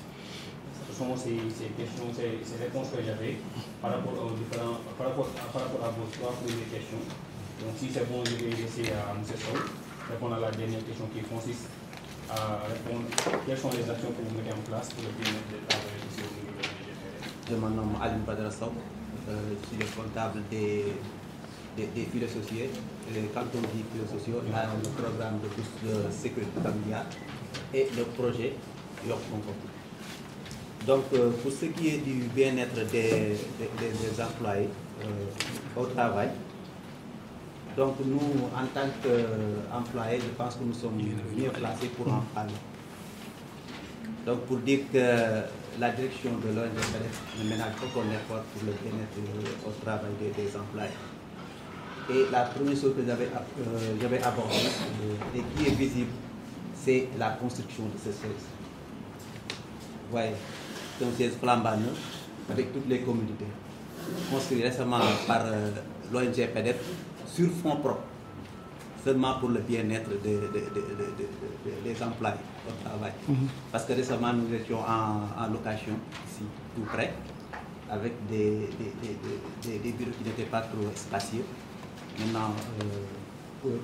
Ce sont ces questions, ces réponses que j'avais par rapport à vos 3 premières questions. Donc si c'est bon, je vais laisser à M. Sow répondre à la dernière question qui consiste à répondre quelles sont les actions que vous mettez en place pour le bien-être des travailleurs ici au niveau de l'ONG. Je me nomme Alim Badara Sow, je suis le comptable des filets sociaux. Et quand on dit filets sociaux, il y a le programme de bourse de sécurité familiale et le projet Yok Congo. Donc pour ce qui est du bien-être des employés au travail, donc nous, en tant qu'employés, je pense que nous sommes mieux placés pour en parler. Donc pour dire que la direction de l'ONG ne ménage aucun effort pour le bien-être au travail des employés. Et la première chose que j'avais abordée et qui est visible, c'est la construction de ces sièges. Vous voyez, c'est un siège flambant neuf avec toutes les communautés, construit récemment par l'ONG PDF sur fonds propres, seulement pour le bien-être des employés au travail. Parce que récemment, nous étions en location ici, tout près, avec des bureaux qui n'étaient pas trop spacieux. Maintenant,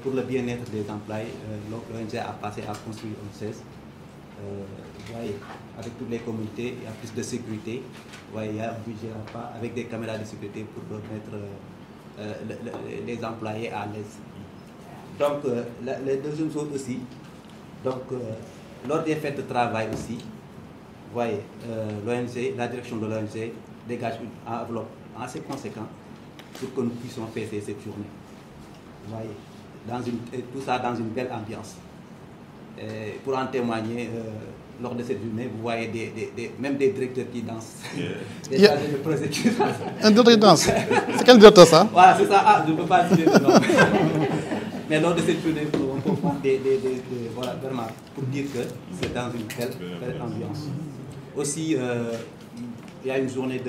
pour le bien-être des employés, l'ONG a passé à construire un siège. Vous voyez, avec toutes les communautés, il y a plus de sécurité. Vous voyez, il y a un budget avec des caméras de sécurité pour mettre les employés à l'aise. Donc, la deuxième chose aussi, donc, lors des fêtes de travail aussi, vous voyez, l'ONG, la direction de l'ONG dégage une enveloppe assez conséquente pour que nous puissions fêter cette journée. Vous voyez, tout ça dans une belle ambiance. Et pour en témoigner, lors de cette journée, vous voyez même des directeurs qui dansent. Des chargés de projet qui dansent. Un directeur qui danse? C'est quel directeur ça? Voilà, c'est ça. Ah, je ne peux pas dire le nom. Mais lors de cette journée, on peut prendre voilà, vraiment, pour dire que c'est dans une belle ambiance. Aussi, il y a une journée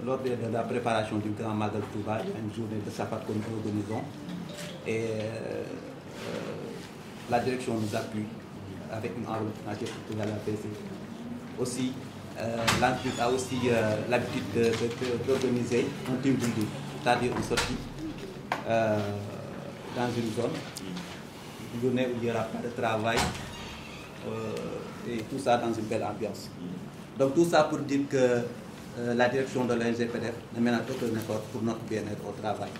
lors de la préparation du Grand Magal Touba, il y a une journée de Safar que nous organisons. Et la direction nous appuie avec une enveloppe financière pour à la PC. Aussi, l'entreprise a aussi l'habitude d'organiser un team building, c'est-à-dire une sortie dans une zone, une journée où il n'y aura pas de travail, et tout ça dans une belle ambiance. Donc tout ça pour dire que la direction de l'ONG PDF ne ménage aucun effort pour notre bien-être au travail.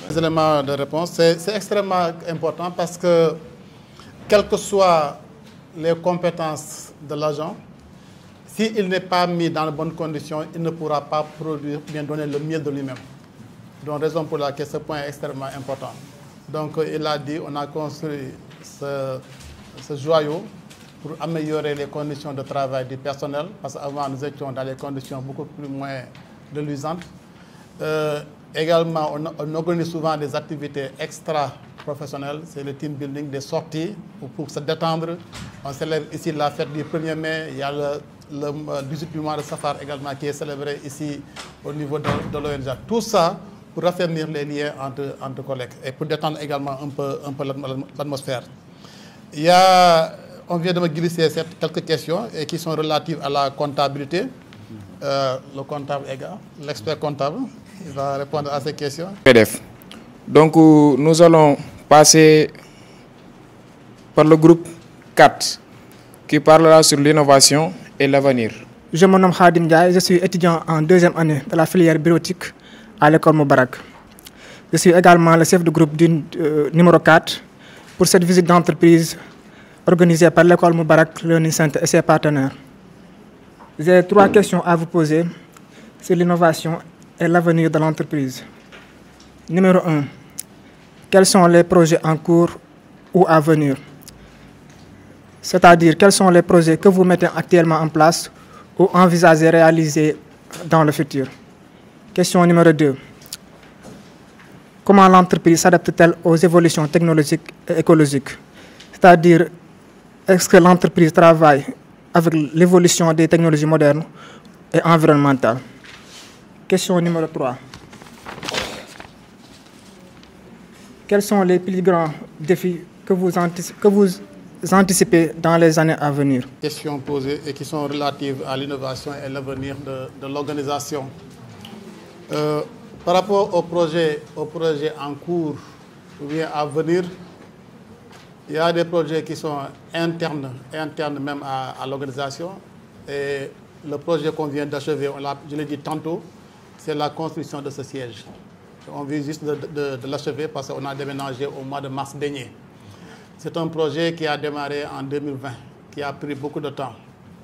Les éléments de réponse, c'est extrêmement important parce que, quelles que soient les compétences de l'agent, s'il n'est pas mis dans de bonnes conditions, il ne pourra pas produire, bien donner le mieux de lui-même. Donc, raison pour laquelle ce point est extrêmement important. Donc, il a dit, on a construit ce joyau pour améliorer les conditions de travail du personnel, parce qu'avant, nous étions dans des conditions beaucoup moins reluisantes. Également, on organise souvent des activités extra-professionnelles, c'est le team building, des sorties pour se détendre. On célèbre ici la fête du 1er mai, il y a le 18 mois de Safar également qui est célébré ici au niveau de l'ONG. Tout ça pour raffermir les liens entre collègues et pour détendre également un peu l'atmosphère. On vient de me glisser quelques questions et qui sont relatives à la comptabilité. Le comptable EGA, l'expert comptable, il va répondre à ces questions. PDF. Donc, nous allons passer par le groupe 4 qui parlera sur l'innovation et l'avenir. Je me nomme Khadim Ndiaye, je suis étudiant en 2e année de la filière bureautique à l'école Moubarak. Je suis également le chef de groupe numéro 4 pour cette visite d'entreprise organisé par l'école Moubarak Learning Center et ses partenaires. J'ai 3 questions à vous poser sur l'innovation et l'avenir de l'entreprise. Numéro 1. Quels sont les projets en cours ou à venir? C'est-à-dire, quels sont les projets que vous mettez actuellement en place ou envisagez réaliser dans le futur? Question numéro 2. Comment l'entreprise s'adapte-t-elle aux évolutions technologiques et écologiques? C'est-à-dire, est-ce que l'entreprise travaille avec l'évolution des technologies modernes et environnementales? Question numéro 3. Quels sont les plus grands défis que vous anticipez dans les années à venir? Questions posées et qui sont relatives à l'innovation et l'avenir de l'organisation. Par rapport au projet en cours ou bien à venir, il y a des projets qui sont internes même à l'organisation. Et le projet qu'on vient d'achever, je l'ai dit tantôt, c'est la construction de ce siège. On vient juste de l'achever parce qu'on a déménagé au mois de mars dernier. C'est un projet qui a démarré en 2020, qui a pris beaucoup de temps.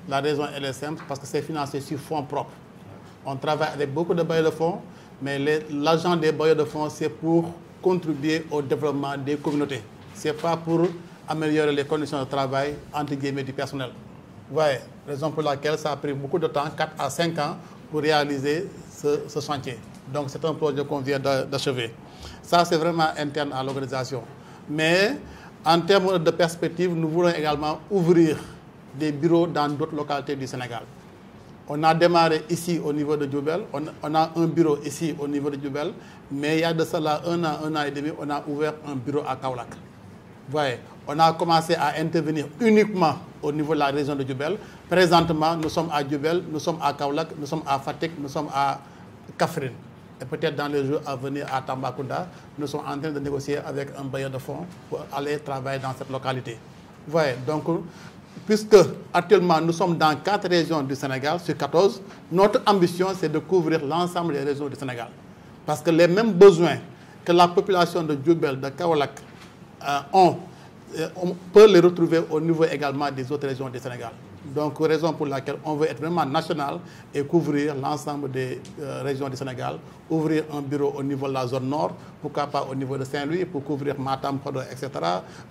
La raison, elle est simple, parce que c'est financé sur fonds propres. On travaille avec beaucoup de bailleurs de fonds, mais l'argent des bailleurs de fonds, c'est pour contribuer au développement des communautés. Ce n'est pas pour améliorer les conditions de travail, entre guillemets, du personnel. Vous voyez, raison pour laquelle ça a pris beaucoup de temps, 4 à 5 ans, pour réaliser ce chantier. Donc, c'est un projet qu'on vient d'achever. Ça, c'est vraiment interne à l'organisation. Mais, en termes de perspective, nous voulons également ouvrir des bureaux dans d'autres localités du Sénégal. On a démarré ici au niveau de Diourbel, on a un bureau ici au niveau de Diourbel, mais il y a de cela un an et demi, on a ouvert un bureau à Kaolack. Vous voyez, on a commencé à intervenir uniquement au niveau de la région de Diourbel. Présentement, nous sommes à Diourbel, nous sommes à Kaolack, nous sommes à Fatick, nous sommes à Kaffrine. Et peut-être dans les jours à venir à Tambacounda, nous sommes en train de négocier avec un bailleur de fonds pour aller travailler dans cette localité. Vous voyez, donc, puisque actuellement nous sommes dans 4 régions du Sénégal sur 14, notre ambition c'est de couvrir l'ensemble des régions du Sénégal. Parce que les mêmes besoins que la population de Diourbel, de Kaolack ont, on peut les retrouver au niveau également des autres régions du Sénégal. Donc, raison pour laquelle on veut être vraiment national et couvrir l'ensemble des régions du Sénégal, ouvrir un bureau au niveau de la zone nord, pourquoi pas au niveau de Saint-Louis, pour couvrir Matam, Podor, etc.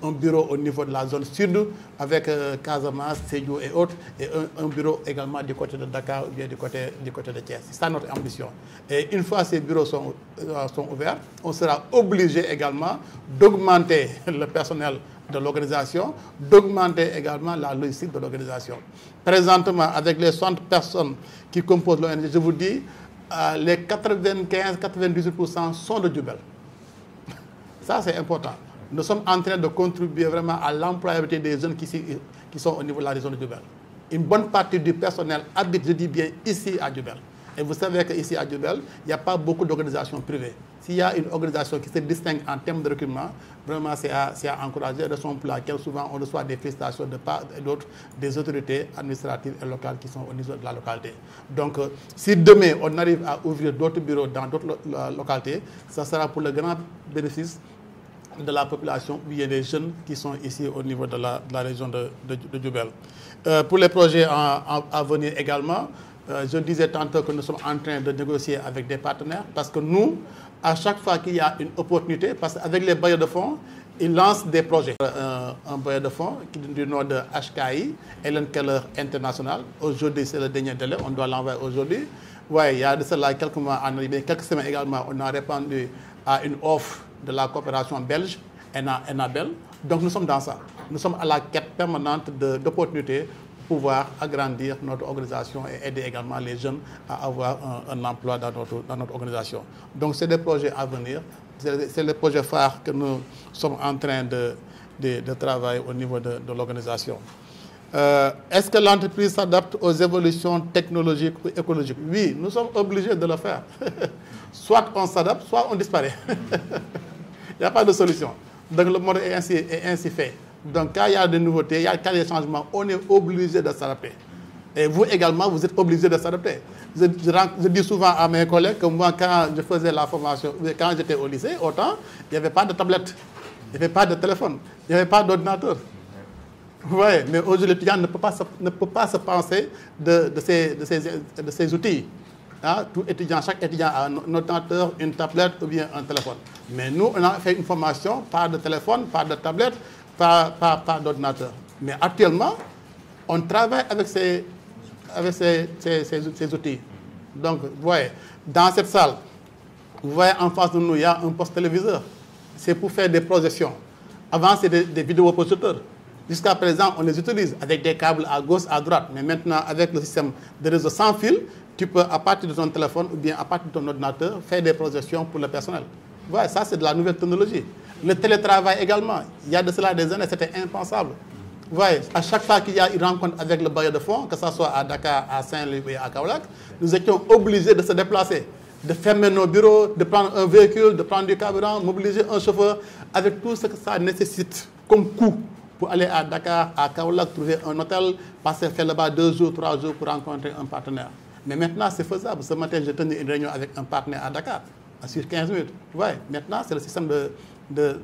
Un bureau au niveau de la zone sud, avec Casamance, Sédhiou et autres, et un bureau également du côté de Dakar ou bien du côté de Thiès. C'est ça notre ambition. Et une fois ces bureaux sont ouverts, on sera obligé également d'augmenter le personnel de l'organisation, d'augmenter également la logistique de l'organisation. Présentement, avec les 60 personnes qui composent l'ONG, je vous dis, les 95-98% sont de Diourbel. Ça, c'est important. Nous sommes en train de contribuer vraiment à l'employabilité des jeunes qui sont au niveau de la région de Diourbel. Une bonne partie du personnel habite, je dis bien, ici à Diourbel. Et vous savez qu'ici à Diourbel, il n'y a pas beaucoup d'organisations privées. S'il y a une organisation qui se distingue en termes de recrutement, vraiment c'est à encourager, raison pour laquelle souvent on reçoit des félicitations de part et d'autre des autorités administratives et locales qui sont au niveau de la localité. Donc, si demain on arrive à ouvrir d'autres bureaux dans d'autres localités, ça sera pour le grand bénéfice de la population, où il y a des jeunes qui sont ici au niveau de la région de Diourbel. Pour les projets à venir également, je disais tantôt que nous sommes en train de négocier avec des partenaires parce que nous, à chaque fois qu'il y a une opportunité, parce qu'avec les bailleurs de fonds, ils lancent des projets. Un bailleur de fonds du nom de HKI, Helen Keller International. Aujourd'hui, c'est le dernier délai, on doit l'envoyer aujourd'hui. Oui, il y a de cela quelques mois, quelques semaines également, on a répondu à une offre de la coopération belge, Enabel. Donc nous sommes dans ça. Nous sommes à la quête permanente d'opportunités pour pouvoir agrandir notre organisation et aider également les jeunes à avoir un emploi dans notre organisation. Donc c'est des projets à venir. C'est les projets phares que nous sommes en train de travailler au niveau de l'organisation. Est-ce que l'entreprise s'adapte aux évolutions technologiques ou écologiques? Oui, nous sommes obligés de le faire. Soit on s'adapte, soit on disparaît. Il n'y a pas de solution. Donc le monde est ainsi fait. Donc quand il y a des nouveautés, quand il y a des changements, on est obligé de s'adapter. Et vous également, vous êtes obligés de s'adapter. Je dis souvent à mes collègues que moi, quand je faisais la formation, quand j'étais au lycée, autant, il n'y avait pas de tablette, il n'y avait pas de téléphone, il n'y avait pas d'ordinateur. Vous voyez, mais aujourd'hui, l'étudiant ne peut pas se penser de ces outils. Hein? Chaque étudiant a un ordinateur, une tablette ou bien un téléphone. Mais nous, on a fait une formation, pas de téléphone, pas de tablette, pas d'ordinateur. Mais actuellement, on travaille avec ces outils. Donc, vous voyez, dans cette salle, vous voyez en face de nous, il y a un poste téléviseur. C'est pour faire des projections. Avant, c'était des vidéoprojecteurs. Jusqu'à présent, on les utilise avec des câbles à gauche, à droite. Mais maintenant, avec le système de réseau sans fil, tu peux, à partir de ton téléphone ou bien à partir de ton ordinateur, faire des projections pour le personnel. Voilà, ça, c'est de la nouvelle technologie. Le télétravail également. Il y a de cela des années, c'était impensable. Vous voyez, à chaque fois qu'il y a une rencontre avec le bailleur de fonds, que ce soit à Dakar, à Saint-Louis ou à Kaolack, nous étions obligés de se déplacer, de fermer nos bureaux, de prendre un véhicule, de prendre du carburant, mobiliser un chauffeur, avec tout ce que ça nécessite comme coût pour aller à Dakar, à Kaolack, trouver un hôtel, passer faire là-bas 2 jours, 3 jours pour rencontrer un partenaire. Mais maintenant, c'est faisable. Ce matin, j'ai tenu une réunion avec un partenaire à Dakar, sur 15 minutes. Vous voyez, maintenant, c'est le système de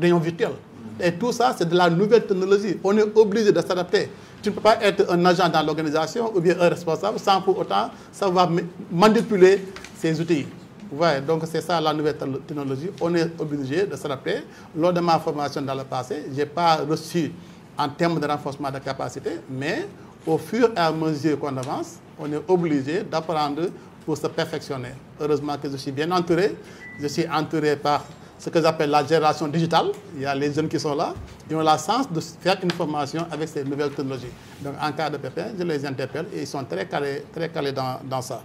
réunion virtuelle. Et tout ça, c'est de la nouvelle technologie. On est obligé de s'adapter. Tu ne peux pas être un agent dans l'organisation ou bien un responsable sans pour autant savoir manipuler ces outils. Vous voyez, donc c'est ça la nouvelle technologie. On est obligé de s'adapter. Lors de ma formation dans le passé, je n'ai pas reçu en termes de renforcement de capacité, mais au fur et à mesure qu'on avance, on est obligé d'apprendre pour se perfectionner. Heureusement que je suis bien entouré. Je suis entouré par ce que j'appelle la génération digitale. Il y a les jeunes qui sont là. Ils ont la chance de faire une formation avec ces nouvelles technologies. Donc en cas de pépin, je les interpelle et ils sont très calés dans ça.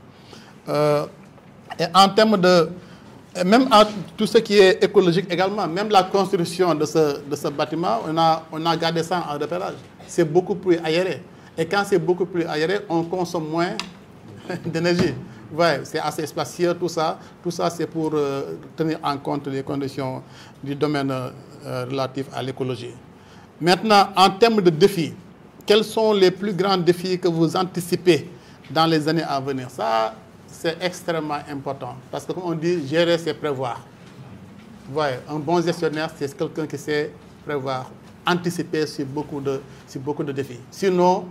Et en termes de... Même en tout ce qui est écologique également, même la construction de ce bâtiment, on a gardé ça en repérage. C'est beaucoup plus aéré. Et quand c'est beaucoup plus aéré, on consomme moins d'énergie. Ouais, c'est assez spacieux, tout ça. Tout ça, c'est pour tenir en compte les conditions du domaine relatif à l'écologie. Maintenant, en termes de défis, quels sont les plus grands défis que vous anticipez dans les années à venir? Ça, c'est extrêmement important. Parce que, comme on dit, gérer, c'est prévoir. Ouais, un bon gestionnaire, c'est quelqu'un qui sait prévoir, anticiper sur beaucoup de défis. Sinon,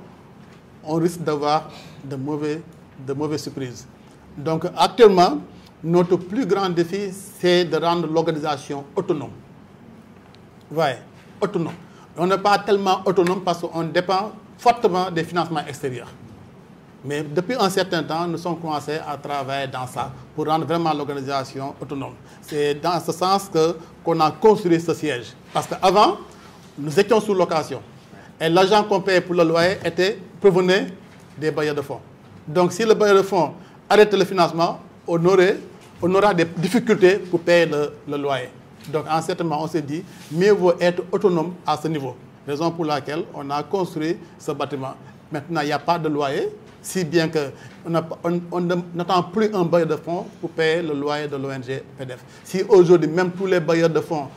on risque d'avoir de mauvaises surprises. Donc actuellement, notre plus grand défi, c'est de rendre l'organisation autonome. Oui, autonome. On n'est pas tellement autonome parce qu'on dépend fortement des financements extérieurs. Mais depuis un certain temps, nous sommes commencés à travailler dans ça pour rendre vraiment l'organisation autonome. C'est dans ce sens qu'on a construit ce siège. Parce qu'avant, nous étions sous location. Et l'argent qu'on payait pour le loyer provenait des bailleurs de fonds. Donc si le bailleur de fonds arrête le financement, on aura des difficultés pour payer le loyer. Donc en ce moment, on s'est dit, mieux vaut être autonome à ce niveau. Raison pour laquelle on a construit ce bâtiment. Maintenant, il n'y a pas de loyer, si bien qu'on n'attend plus un bailleur de fonds pour payer le loyer de l'ONG PDF. Si aujourd'hui, même tous les bailleurs de fonds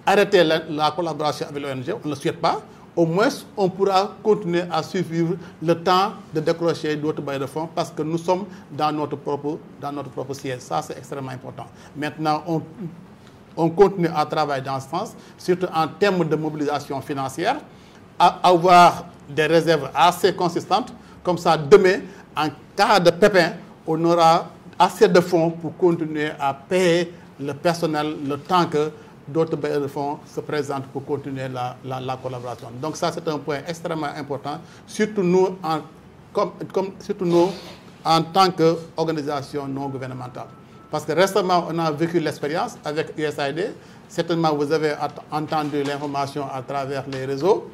arrêtaient la collaboration avec l'ONG, on ne le souhaite pas, au moins on pourra continuer à suivre le temps de décrocher d'autres bailleurs de fonds parce que nous sommes dans notre propre siège. Ça, c'est extrêmement important. Maintenant, on continue à travailler dans ce sens, surtout en termes de mobilisation financière, à avoir des réserves assez consistantes. Comme ça, demain, en cas de pépin, on aura assez de fonds pour continuer à payer le personnel le temps que d'autres bailleurs de fonds se présentent pour continuer la collaboration. Donc ça, c'est un point extrêmement important, surtout nous en tant qu'organisation non gouvernementale. Parce que récemment, on a vécu l'expérience avec USAID. Certainement, vous avez entendu l'information à travers les réseaux.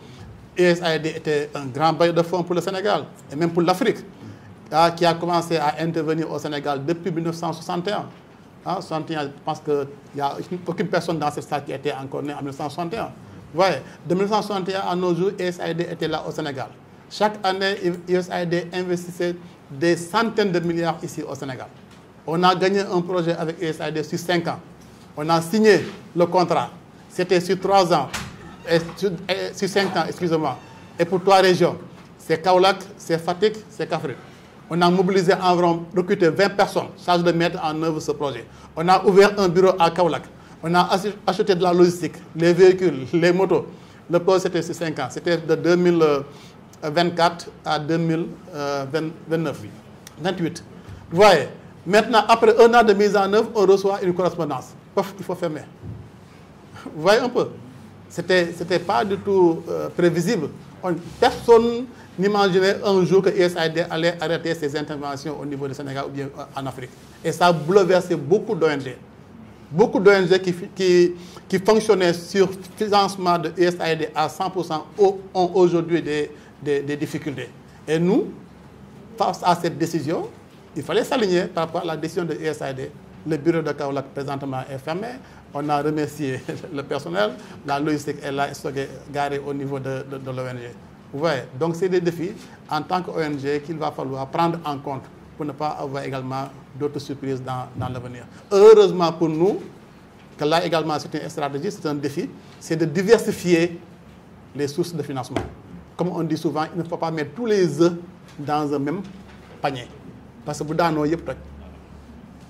USAID était un grand bailleur de fonds pour le Sénégal et même pour l'Afrique, qui a commencé à intervenir au Sénégal depuis 1961. 61, je pense qu'il n'y a aucune personne dans cette salle qui était encore née en 1961. Ouais, de 1961 à nos jours, USAID était là au Sénégal. Chaque année, USAID investissait des centaines de milliards ici au Sénégal. On a gagné un projet avec USAID sur 5 ans. On a signé le contrat. C'était sur 3 ans. Sur 5 ans, excusez-moi. Et pour 3 régions. C'est Kaolack, c'est Fatick, c'est Kaffrine. On a mobilisé environ, recruté 20 personnes chargées de mettre en œuvre ce projet. On a ouvert un bureau à Kaolack. On a acheté de la logistique, les véhicules, les motos. Le projet, c'était sur 5 ans. C'était de 2024 à 2028. Vous voyez, maintenant, après 1 an de mise en œuvre, on reçoit une correspondance. Pof, il faut fermer. Vous voyez un peu? C'était pas du tout prévisible. Personne n'imaginait un jour que USAID allait arrêter ses interventions au niveau du Sénégal ou bien en Afrique. Et ça a bouleversé beaucoup d'ONG. Beaucoup d'ONG qui fonctionnaient sur financement de USAID à 100% ont aujourd'hui des difficultés. Et nous, face à cette décision, il fallait s'aligner par rapport à la décision de USAID. Le bureau de Kaolack présentement est fermé. On a remercié le personnel. La logistique est là, garée au niveau de l'ONG. Vous voyez, donc c'est des défis en tant qu'ONG qu'il va falloir prendre en compte pour ne pas avoir également d'autres surprises dans l'avenir. Heureusement pour nous, que là également c'est une stratégie, c'est un défi, c'est de diversifier les sources de financement. Comme on dit souvent, il ne faut pas mettre tous les œufs dans un même panier. Parce que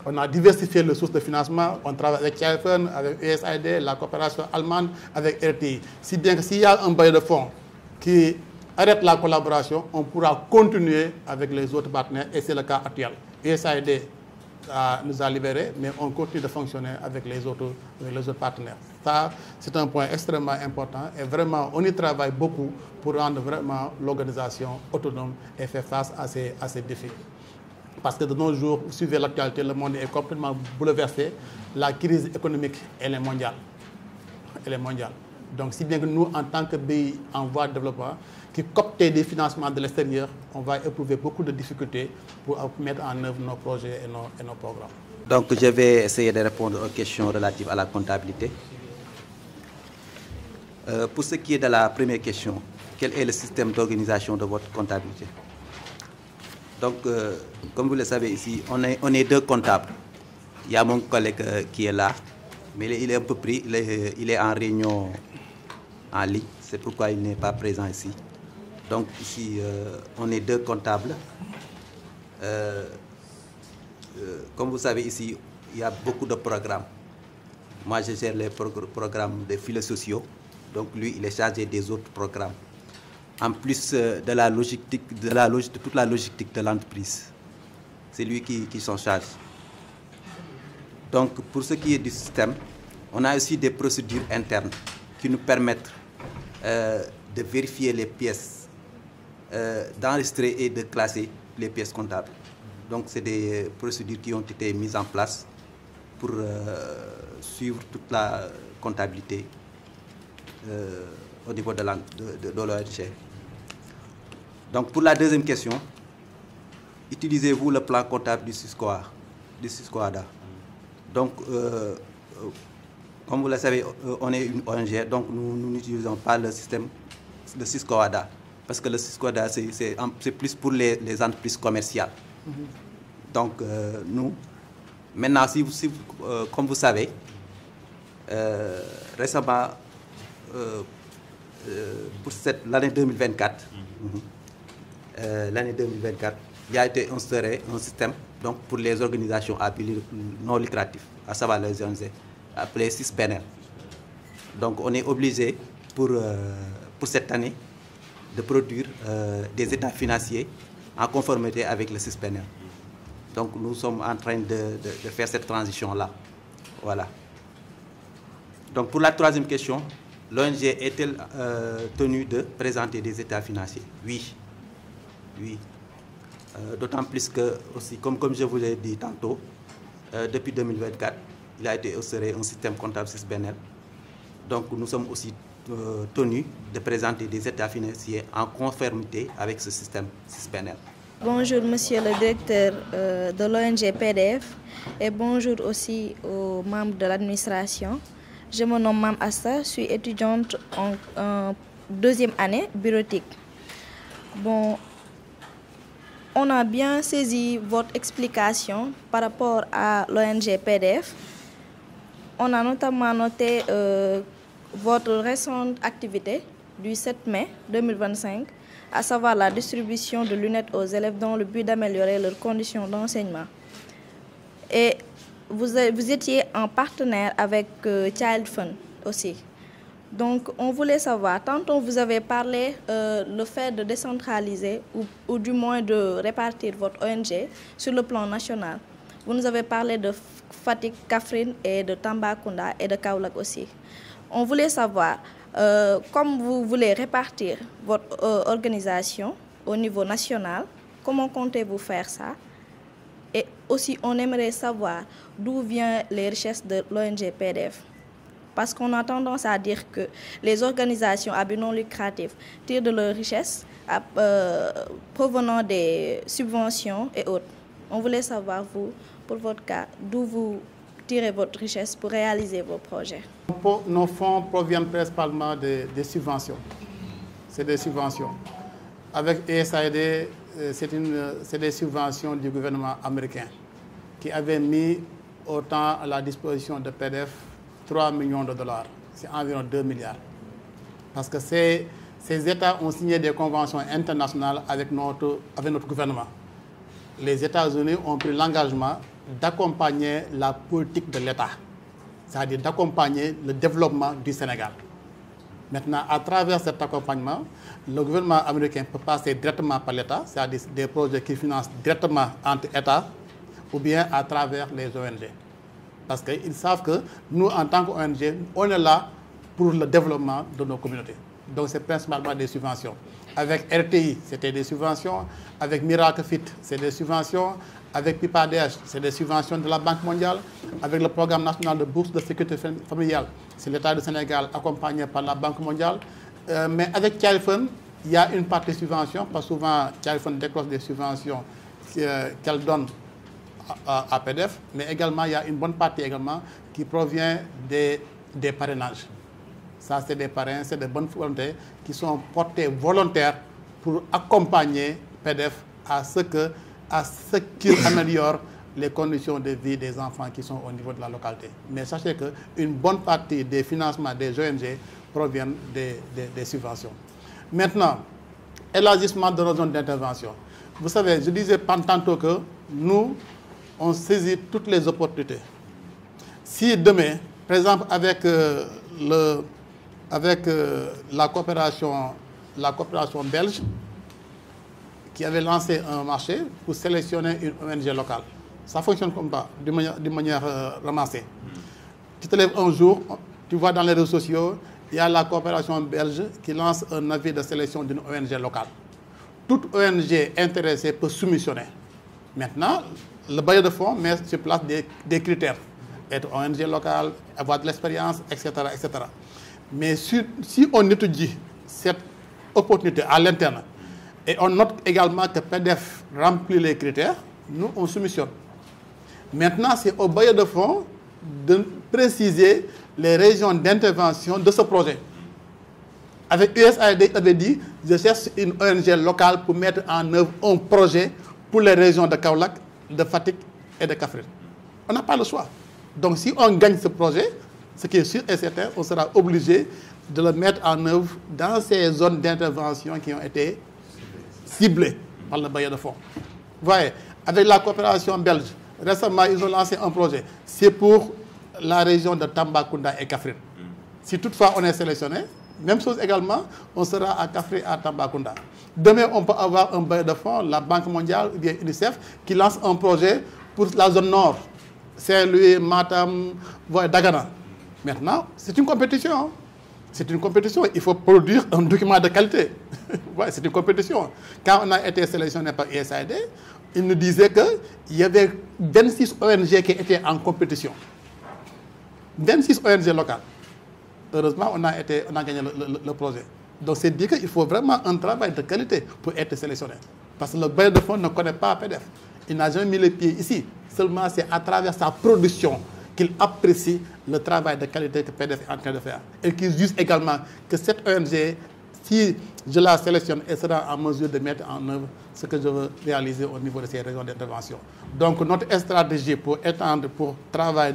on a diversifié les sources de financement, on travaille avec CIFN, avec USAID, la coopération allemande, avec RTI. Si bien que s'il y a un bail de fonds qui arrête la collaboration, on pourra continuer avec les autres partenaires et c'est le cas actuel. USAID nous a libérés, mais on continue de fonctionner avec les autres partenaires. Ça, c'est un point extrêmement important et vraiment, on y travaille beaucoup pour rendre vraiment l'organisation autonome et faire face à ces défis. Parce que de nos jours, vous suivez l'actualité, le monde est complètement bouleversé. La crise économique, elle est mondiale. Elle est mondiale. Donc, si bien que nous, en tant que pays en voie de développement, qui coptent des financements de l'extérieur, on va éprouver beaucoup de difficultés pour mettre en œuvre nos projets et nos programmes. Donc, je vais essayer de répondre aux questions relatives à la comptabilité. Pour ce qui est de la première question, quel est le système d'organisation de votre comptabilité? Donc, comme vous le savez ici, on est 2 comptables. Il y a mon collègue qui est là, mais il est un peu pris, il est en réunion en ligne, c'est pourquoi il n'est pas présent ici. Donc ici, on est 2 comptables. Comme vous savez ici, il y a beaucoup de programmes. Moi, je gère les programmes des filets sociaux, donc lui, il est chargé des autres programmes. En plus de toute la logistique de l'entreprise. C'est lui qui s'en charge. Donc, pour ce qui est du système, on a aussi des procédures internes qui nous permettent de vérifier les pièces, d'enregistrer et de classer les pièces comptables. Donc, c'est des procédures qui ont été mises en place pour suivre toute la comptabilité au niveau de l'ONG. Donc, pour la deuxième question, utilisez-vous le plan comptable du SISCOADA? Donc, comme vous le savez, on est une ONG, donc nous n'utilisons pas le système de SISCOADA, parce que le SISCOADA, c'est plus pour les entreprises commerciales. Donc, nous, maintenant, comme vous savez, récemment, pour l'année 2024, il a été instauré un système donc, pour les organisations à but non lucratif, à savoir les ONG, appelé SISBENEL. Donc on est obligé pour cette année de produire des états financiers en conformité avec le SISBENEL. Donc nous sommes en train de faire cette transition-là. Voilà. Donc pour la troisième question, l'ONG est-elle tenue de présenter des états financiers? Oui. Oui. D'autant plus que, aussi, comme je vous l'ai dit tantôt, depuis 2024, il a été instauré un système comptable SISBENEL. Donc nous sommes aussi tenus de présenter des états financiers en conformité avec ce système SISBENEL. Bonjour monsieur le directeur de l'ONG PDF et bonjour aussi aux membres de l'administration. Je me nomme Mam Asta, je suis étudiante en 2e année bureautique. Bon, on a bien saisi votre explication par rapport à l'ONG PDF. On a notamment noté votre récente activité du 7 mai 2025, à savoir la distribution de lunettes aux élèves dans le but d'améliorer leurs conditions d'enseignement. Et vous étiez en partenaire avec Child Fund aussi. Donc, on voulait savoir, tantôt vous avez parlé le fait de décentraliser ou du moins de répartir votre ONG sur le plan national. Vous nous avez parlé de Fatick, Kaffrine et de Tambacounda et de Kaolack aussi. On voulait savoir, comme vous voulez répartir votre organisation au niveau national, comment comptez-vous faire ça? Et aussi, on aimerait savoir d'où viennent les richesses de l'ONG PDF. Parce qu'on a tendance à dire que les organisations à but non lucratif tirent de leurs richesses provenant des subventions et autres. On voulait savoir, vous, pour votre cas, d'où vous tirez votre richesse pour réaliser vos projets. Nos fonds proviennent principalement des subventions. C'est des subventions. Avec USAID, c'est des subventions du gouvernement américain qui avait mis autant à la disposition de PDF 3 millions de dollars. C'est environ 2 milliards. Parce que ces États ont signé des conventions internationales avec notre gouvernement. Les États-Unis ont pris l'engagement d'accompagner la politique de l'État, c'est-à-dire d'accompagner le développement du Sénégal. Maintenant, à travers cet accompagnement, le gouvernement américain peut passer directement par l'État, c'est-à-dire des projets qui financent directement entre États ou bien à travers les ONG. Parce qu'ils savent que nous, en tant qu'ONG, on est là pour le développement de nos communautés. Donc, c'est principalement des subventions. Avec RTI, c'était des subventions. Avec Miracle Fit, c'est des subventions. Avec PIPADH, c'est des subventions de la Banque mondiale. Avec le programme national de bourse de sécurité familiale, c'est l'État du Sénégal accompagné par la Banque mondiale. Mais avec Thialfone, il y a une partie subvention, parce que souvent, Thialfone décroche des subventions qu'elle donne à PDF, mais également, il y a une bonne partie également qui provient des parrainages. Ça, c'est des parrains, c'est des bonnes volontés qui sont portés volontaires pour accompagner PDF à ce qu'il améliore les conditions de vie des enfants qui sont au niveau de la localité. Mais sachez qu'une bonne partie des financements des ONG proviennent des subventions. Maintenant, élargissement de nos zones d'intervention. Vous savez, je disais tantôt que nous, on saisit toutes les opportunités. Si demain, par exemple, avec la coopération belge, qui avait lancé un marché pour sélectionner une ONG locale. Ça fonctionne comme ça, d'une manière ramassée. Tu te lèves un jour, tu vois dans les réseaux sociaux, il y a la coopération belge qui lance un avis de sélection d'une ONG locale. Toute ONG intéressée peut soumissionner. Maintenant, le bailleur de fonds met sur place des critères. Être ONG locale, avoir de l'expérience, etc., etc. Mais si on étudie cette opportunité à l'interne, et on note également que PDF remplit les critères, nous, on soumissionne. Maintenant, c'est au bailleur de fonds de préciser les régions d'intervention de ce projet. Avec USAID, il avait dit, je cherche une ONG locale pour mettre en œuvre un projet pour les régions de Kaolack, de Fatick et de Kaffrine. On n'a pas le choix. Donc, si on gagne ce projet, ce qui est sûr et certain, on sera obligé de le mettre en œuvre dans ces zones d'intervention qui ont été ciblées par le bailleur de fonds. Vous voyez, avec la coopération belge, récemment, ils ont lancé un projet. C'est pour la région de Tambacounda et Kaffrine. Si toutefois on est sélectionné, même chose également, on sera à Kaffrine et à Tambacounda. Demain, on peut avoir un bailleur de fonds, la Banque mondiale ou bien UNICEF, qui lance un projet pour la zone nord. Saint-Louis, Matam, Dagana. Maintenant, c'est une compétition. Hein. C'est une compétition. Il faut produire un document de qualité. Ouais, c'est une compétition. Quand on a été sélectionné par USAID, il nous disait qu'il y avait 26 ONG qui étaient en compétition. 26 ONG locales. Heureusement, on a gagné le projet. Donc, c'est dit qu'il faut vraiment un travail de qualité pour être sélectionné. Parce que le bailleur de fonds ne connaît pas PDF. Il n'a jamais mis les pieds ici. Seulement, c'est à travers sa production qu'il apprécie le travail de qualité que PDF est en train de faire. Et qu'il juge également que cette ONG, si je la sélectionne, elle sera en mesure de mettre en œuvre ce que je veux réaliser au niveau de ces régions d'intervention. Donc, notre stratégie pour étendre, pour travailler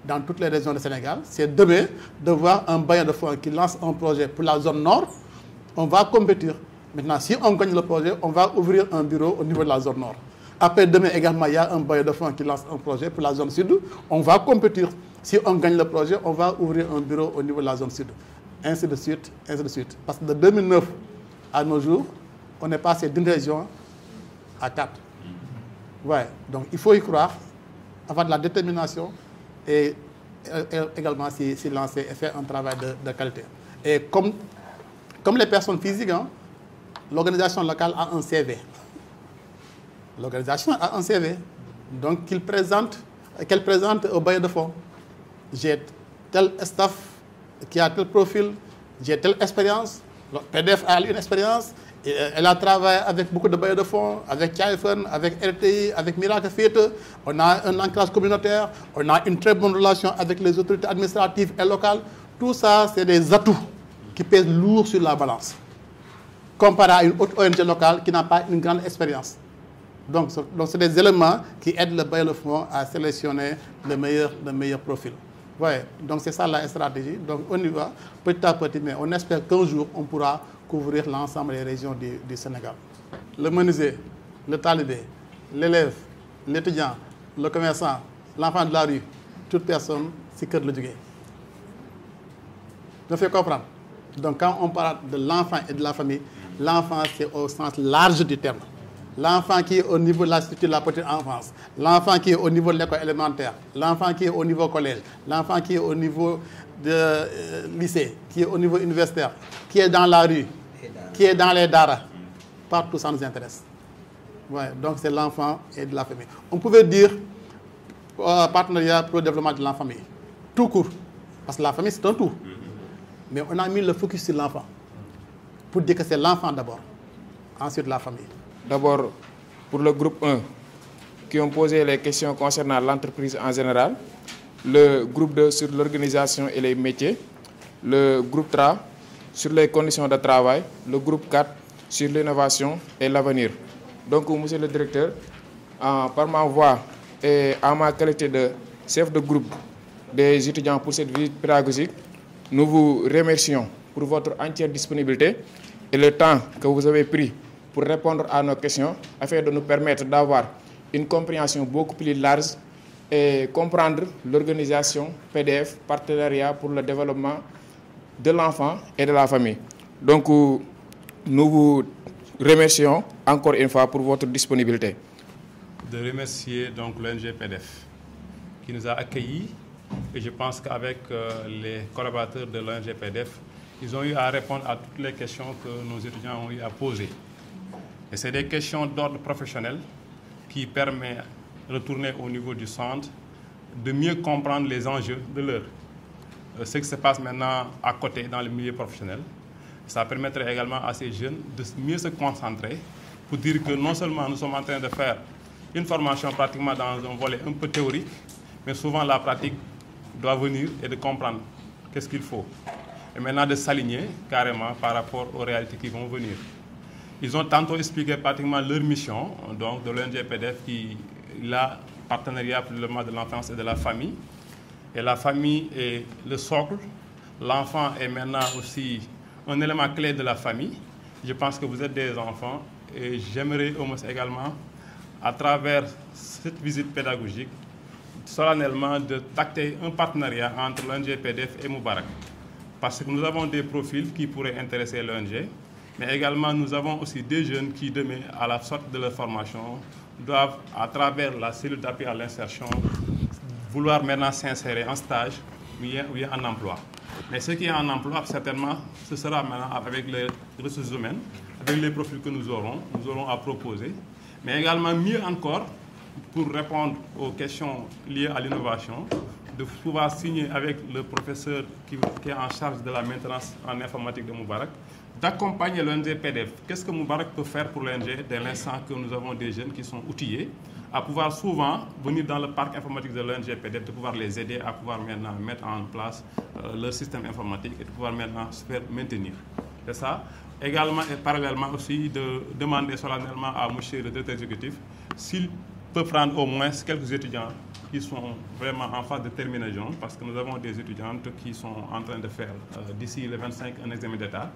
dans toutes les régions du Sénégal, c'est demain de voir un bailleur de fonds qui lance un projet pour la zone nord. On va compétir. Maintenant, si on gagne le projet, on va ouvrir un bureau au niveau de la zone nord. Après, demain également, il y a un bailleur de fonds qui lance un projet pour la zone sud. On va compétir. Si on gagne le projet, on va ouvrir un bureau au niveau de la zone sud. ainsi de suite, ainsi de suite. Parce que de 2009 à nos jours, on est passé d'une région à 4. Ouais, donc il faut y croire, avoir de la détermination et également s'y lancer et faire un travail de qualité. Et comme les personnes physiques, hein, l'organisation locale a un CV. L'organisation a un CV. Donc qu'elle présente au bailleur de fonds. J'ai tel staff qui a tel profil, j'ai telle expérience. Le PDF a une expérience. Elle a travaillé avec beaucoup de bailleurs de fonds, avec Chaifen, avec RTI, avec Miracle Fit. On a un ancrage communautaire, on a une très bonne relation avec les autorités administratives et locales. Tout ça, c'est des atouts qui pèsent lourd sur la balance, comparé à une autre ONG locale qui n'a pas une grande expérience. Donc c'est des éléments qui aident le bailleur de fonds à sélectionner le meilleur profil. Ouais, donc c'est ça la stratégie. Donc on y va petit à petit, mais on espère qu'un jour, on pourra couvrir l'ensemble des régions du Sénégal. Le menuisier, le talibé, l'élève, l'étudiant, le commerçant, l'enfant de la rue, toute personne, c'est que de l'éduquer. Je fais comprendre. Donc quand on parle de l'enfant et de la famille, l'enfant c'est au sens large du terme. L'enfant qui est au niveau de la structure de la petite enfance, l'enfant qui est au niveau de l'école élémentaire, l'enfant qui est au niveau collège, l'enfant qui est au niveau de lycée, qui est au niveau universitaire, qui est dans la rue, qui est dans les daras. Partout ça nous intéresse. Ouais, donc c'est l'enfant et de la famille. On pouvait dire partenariat pour le développement de la famille. Tout court. Parce que la famille c'est un tout. Mais on a mis le focus sur l'enfant. Pour dire que c'est l'enfant d'abord. Ensuite la famille. D'abord, pour le groupe 1, qui ont posé les questions concernant l'entreprise en général, le groupe 2 sur l'organisation et les métiers, le groupe 3 sur les conditions de travail, le groupe 4 sur l'innovation et l'avenir. Donc, monsieur le directeur, par ma voix et à ma qualité de chef de groupe des étudiants pour cette visite pédagogique, nous vous remercions pour votre entière disponibilité et le temps que vous avez pris pour répondre à nos questions, afin de nous permettre d'avoir une compréhension beaucoup plus large et comprendre l'organisation PDF, partenariat pour le développement de l'enfant et de la famille. Donc, nous vous remercions encore une fois pour votre disponibilité. De remercier donc l'ONG PDF qui nous a accueillis, et je pense qu'avec les collaborateurs de l'ONG PDF, ils ont eu à répondre à toutes les questions que nos étudiants ont eu à poser. Et c'est des questions d'ordre professionnel qui permettent de retourner au niveau du centre, de mieux comprendre les enjeux de l'heure. Ce qui se passe maintenant à côté dans le milieu professionnel, ça permettrait également à ces jeunes de mieux se concentrer pour dire que non seulement nous sommes en train de faire une formation pratiquement dans un volet un peu théorique, mais souvent la pratique doit venir et de comprendre qu'est-ce qu'il faut. Et maintenant de s'aligner carrément par rapport aux réalités qui vont venir. Ils ont tantôt expliqué pratiquement leur mission, donc de l'ONG PDF qui est là, partenariat pour le développement de l'enfance et de la famille. Et la famille est le socle. L'enfant est maintenant aussi un élément clé de la famille. Je pense que vous êtes des enfants et j'aimerais au moins également, à travers cette visite pédagogique, solennellement de tacter un partenariat entre l'ONG PDF et Moubarak. Parce que nous avons des profils qui pourraient intéresser l'ONG, mais également nous avons aussi des jeunes qui, demain, à la sortie de leur formation, doivent, à travers la cellule d'appui à l'insertion, vouloir maintenant s'insérer en stage ou en emploi. Mais ce qui est en emploi, certainement, ce sera maintenant avec les ressources humaines, avec les profils que nous aurons à proposer, mais également mieux encore, pour répondre aux questions liées à l'innovation, de pouvoir signer avec le professeur qui est en charge de la maintenance en informatique de Moubarak, d'accompagner l'ONG PDF. Qu'est-ce que Moubarak peut faire pour l'ONG dès l'instant que nous avons des jeunes qui sont outillés, à pouvoir souvent venir dans le parc informatique de l'ONG PDF, de pouvoir les aider à pouvoir maintenant mettre en place leur système informatique et de pouvoir maintenant se faire maintenir. C'est ça. Également et parallèlement aussi de demander solennellement à M. le directeur exécutif s'il peut prendre au moins quelques étudiants qui sont vraiment en phase de terminaison, parce que nous avons des étudiantes qui sont en train de faire d'ici le 25 un examen d'État.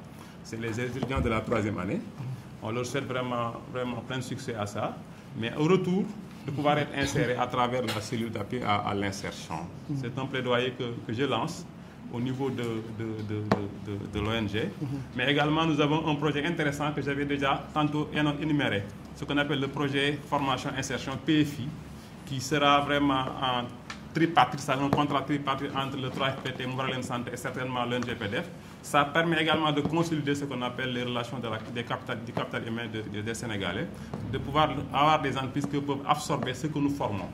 C'est les étudiants de la 3e année. On leur souhaite vraiment plein de succès à ça. Mais au retour, de pouvoir être insérés à travers la cellule d'appui à l'insertion. C'est un plaidoyer que je lance au niveau de l'ONG. Mais également, nous avons un projet intéressant que j'avais déjà tantôt énuméré, ce qu'on appelle le projet formation insertion PFI, qui sera vraiment en tripartite, c'est un contrat tripartite entre le 3FPT, Moubaraglen Santé et certainement l'ONG-PDF. Ça permet également de consolider ce qu'on appelle les relations du capital humain des Sénégalais, de pouvoir avoir des entreprises qui peuvent absorber ce que nous formons.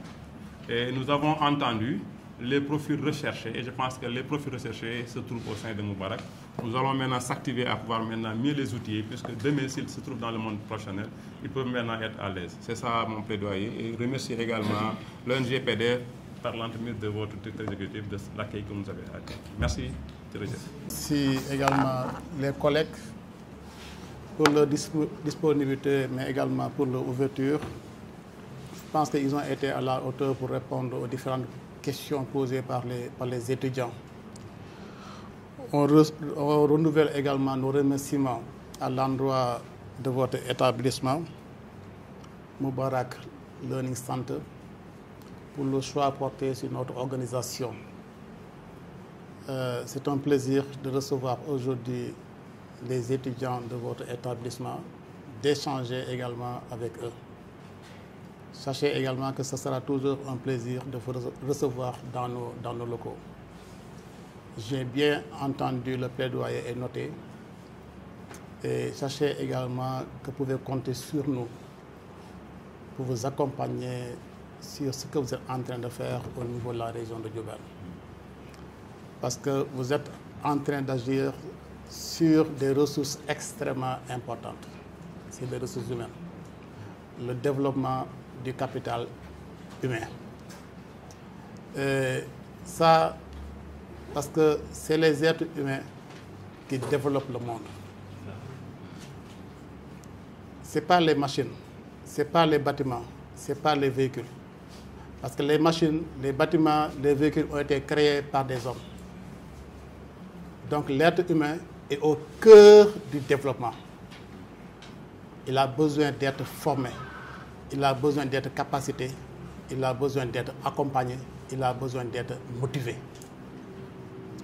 Et nous avons entendu les profils recherchés, et je pense que les profils recherchés se trouvent au sein de Moubarak. Nous allons maintenant s'activer à pouvoir maintenant mieux les outiller, puisque demain, s'ils se trouvent dans le monde professionnel, ils peuvent maintenant être à l'aise. C'est ça mon plaidoyer. Et remercier également l'ONG-PDF par l'entremise de votre directeur exécutif de l'accueil que vous avez accueilli. Merci. Merci également les collègues pour leur disponibilité, mais également pour leur ouverture. Je pense qu'ils ont été à la hauteur pour répondre aux différentes questions posées par les étudiants. On renouvelle également nos remerciements à l'endroit de votre établissement, Moubarak Learning Center, pour le choix porté sur notre organisation. C'est un plaisir de recevoir aujourd'hui les étudiants de votre établissement, d'échanger également avec eux. Sachez également que ce sera toujours un plaisir de vous recevoir dans nos locaux. J'ai bien entendu le plaidoyer et noté. Et sachez également que vous pouvez compter sur nous pour vous accompagner sur ce que vous êtes en train de faire au niveau de la région de Diourbel. Parce que vous êtes en train d'agir sur des ressources extrêmement importantes. C'est les ressources humaines. Le développement du capital humain. Et ça, parce que c'est les êtres humains qui développent le monde. Ce n'est pas les machines, ce n'est pas les bâtiments, ce n'est pas les véhicules. Parce que les machines, les bâtiments, les véhicules ont été créés par des hommes. Donc l'être humain est au cœur du développement. Il a besoin d'être formé, il a besoin d'être capacité, il a besoin d'être accompagné, il a besoin d'être motivé.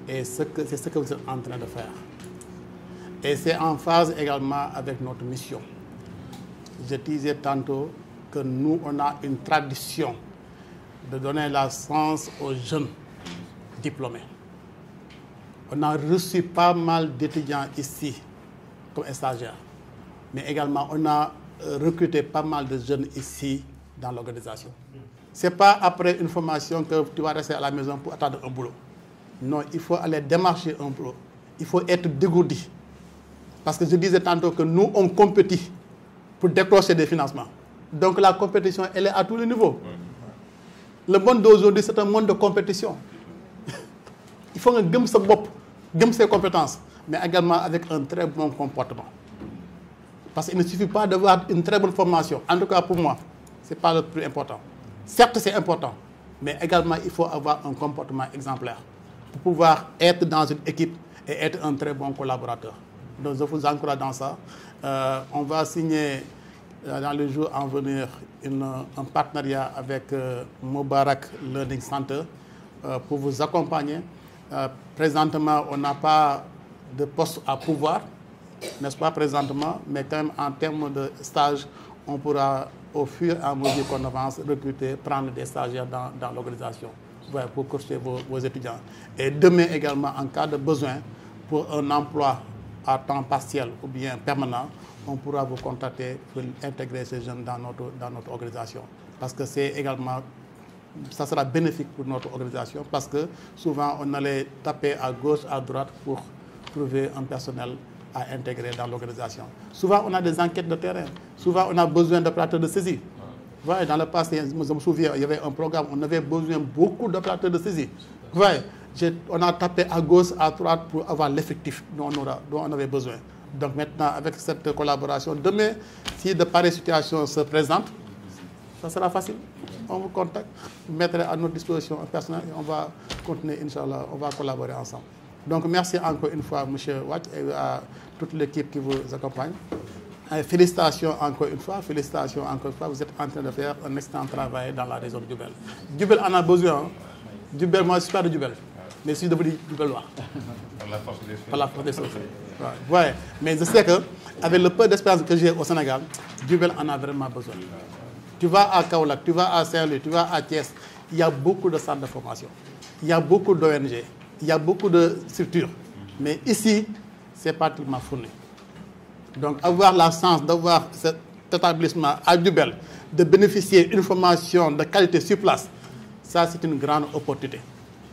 Et c'est ce que vous êtes en train de faire. Et c'est en phase également avec notre mission. Je disais tantôt que nous, on a une tradition de donner la chance aux jeunes diplômés. On a reçu pas mal d'étudiants ici comme stagiaires, mais également on a recruté pas mal de jeunes ici dans l'organisation. Ce n'est pas après une formation que tu vas rester à la maison pour attendre un boulot. Non, il faut aller démarcher un boulot. Il faut être dégourdi. Parce que je disais tantôt que nous, on compétit pour décrocher des financements. Donc la compétition, elle est à tous les niveaux. Le monde d'aujourd'hui, c'est un monde de compétition. Il faut gagner sa bop, gagner ses compétences, mais également avec un très bon comportement. Parce qu'il ne suffit pas d'avoir une très bonne formation. En tout cas, pour moi, ce n'est pas le plus important. Certes, c'est important, mais également, il faut avoir un comportement exemplaire pour pouvoir être dans une équipe et être un très bon collaborateur. Donc, je vous encourage dans ça. On va signer dans les jours à venir un partenariat avec Moubarak Learning Center pour vous accompagner. Présentement, on n'a pas de poste à pouvoir, n'est-ce pas, présentement, mais quand même en termes de stage, on pourra, au fur et à mesure qu'on avance, recruter, prendre des stagiaires dans l'organisation pour coacher vos étudiants. Et demain également, en cas de besoin, pour un emploi à temps partiel ou bien permanent, on pourra vous contacter pour intégrer ces jeunes dans notre organisation. Parce que c'est également, ça sera bénéfique pour notre organisation, parce que souvent on allait taper à gauche, à droite pour trouver un personnel à intégrer dans l'organisation. Souvent on a des enquêtes de terrain, souvent on a besoin d'opérateurs de saisie. Voyez, dans le passé, je me souviens, il y avait un programme, on avait besoin beaucoup d'opérateurs de saisie. Voyez, on a tapé à gauche, à droite pour avoir l'effectif dont on avait besoin. Donc maintenant, avec cette collaboration, demain, si de pareilles situations se présentent, ça sera facile. On vous contacte, vous mettrez à notre disposition un personnel et on va continuer, Inch'Allah, on va collaborer ensemble. Donc merci encore une fois, M. Watt, et à toute l'équipe qui vous accompagne. Et félicitations encore une fois, vous êtes en train de faire un excellent travail dans la région de Diourbel. Diourbel en a besoin. Diourbel, moi je suis pas de Diourbel, mais je suis devenu Djoubelois. Par la force des choses. Par la force des choses. Ouais. Mais je sais qu'avec le peu d'expérience que j'ai au Sénégal, Djoubel en a vraiment besoin. Tu vas à Kaolack, tu vas à Saint-Louis, tu vas à Thiès, il y a beaucoup de centres de formation, il y a beaucoup d'ONG, il y a beaucoup de structures. Mais ici, c'est pas tellement fourni. Donc avoir la chance d'avoir cet établissement à Djoubel, de bénéficier d'une formation de qualité sur place, ça c'est une grande opportunité.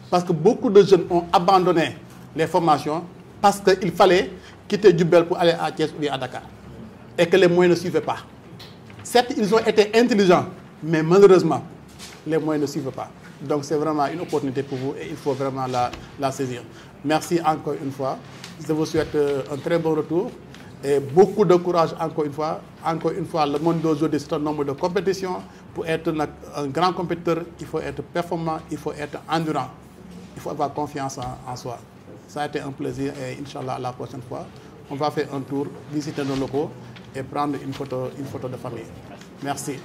Parce que beaucoup de jeunes ont abandonné les formations parce qu'il fallait quitter Djoubel pour aller à Thiès ou à Dakar. Et que les moyens ne suivaient pas. Certes, ils ont été intelligents, mais malheureusement, les moyens ne suivent pas. Donc c'est vraiment une opportunité pour vous et il faut vraiment la saisir. Merci encore une fois. Je vous souhaite un très bon retour et beaucoup de courage encore une fois. Encore une fois, le monde d'aujourd'hui, c'est un nombre de compétitions. Pour être un grand compétiteur, il faut être performant, il faut être endurant. Il faut avoir confiance en soi. Ça a été un plaisir et Inch'Allah, la prochaine fois, on va faire un tour, visiter nos locaux et prendre une photo de famille. Merci.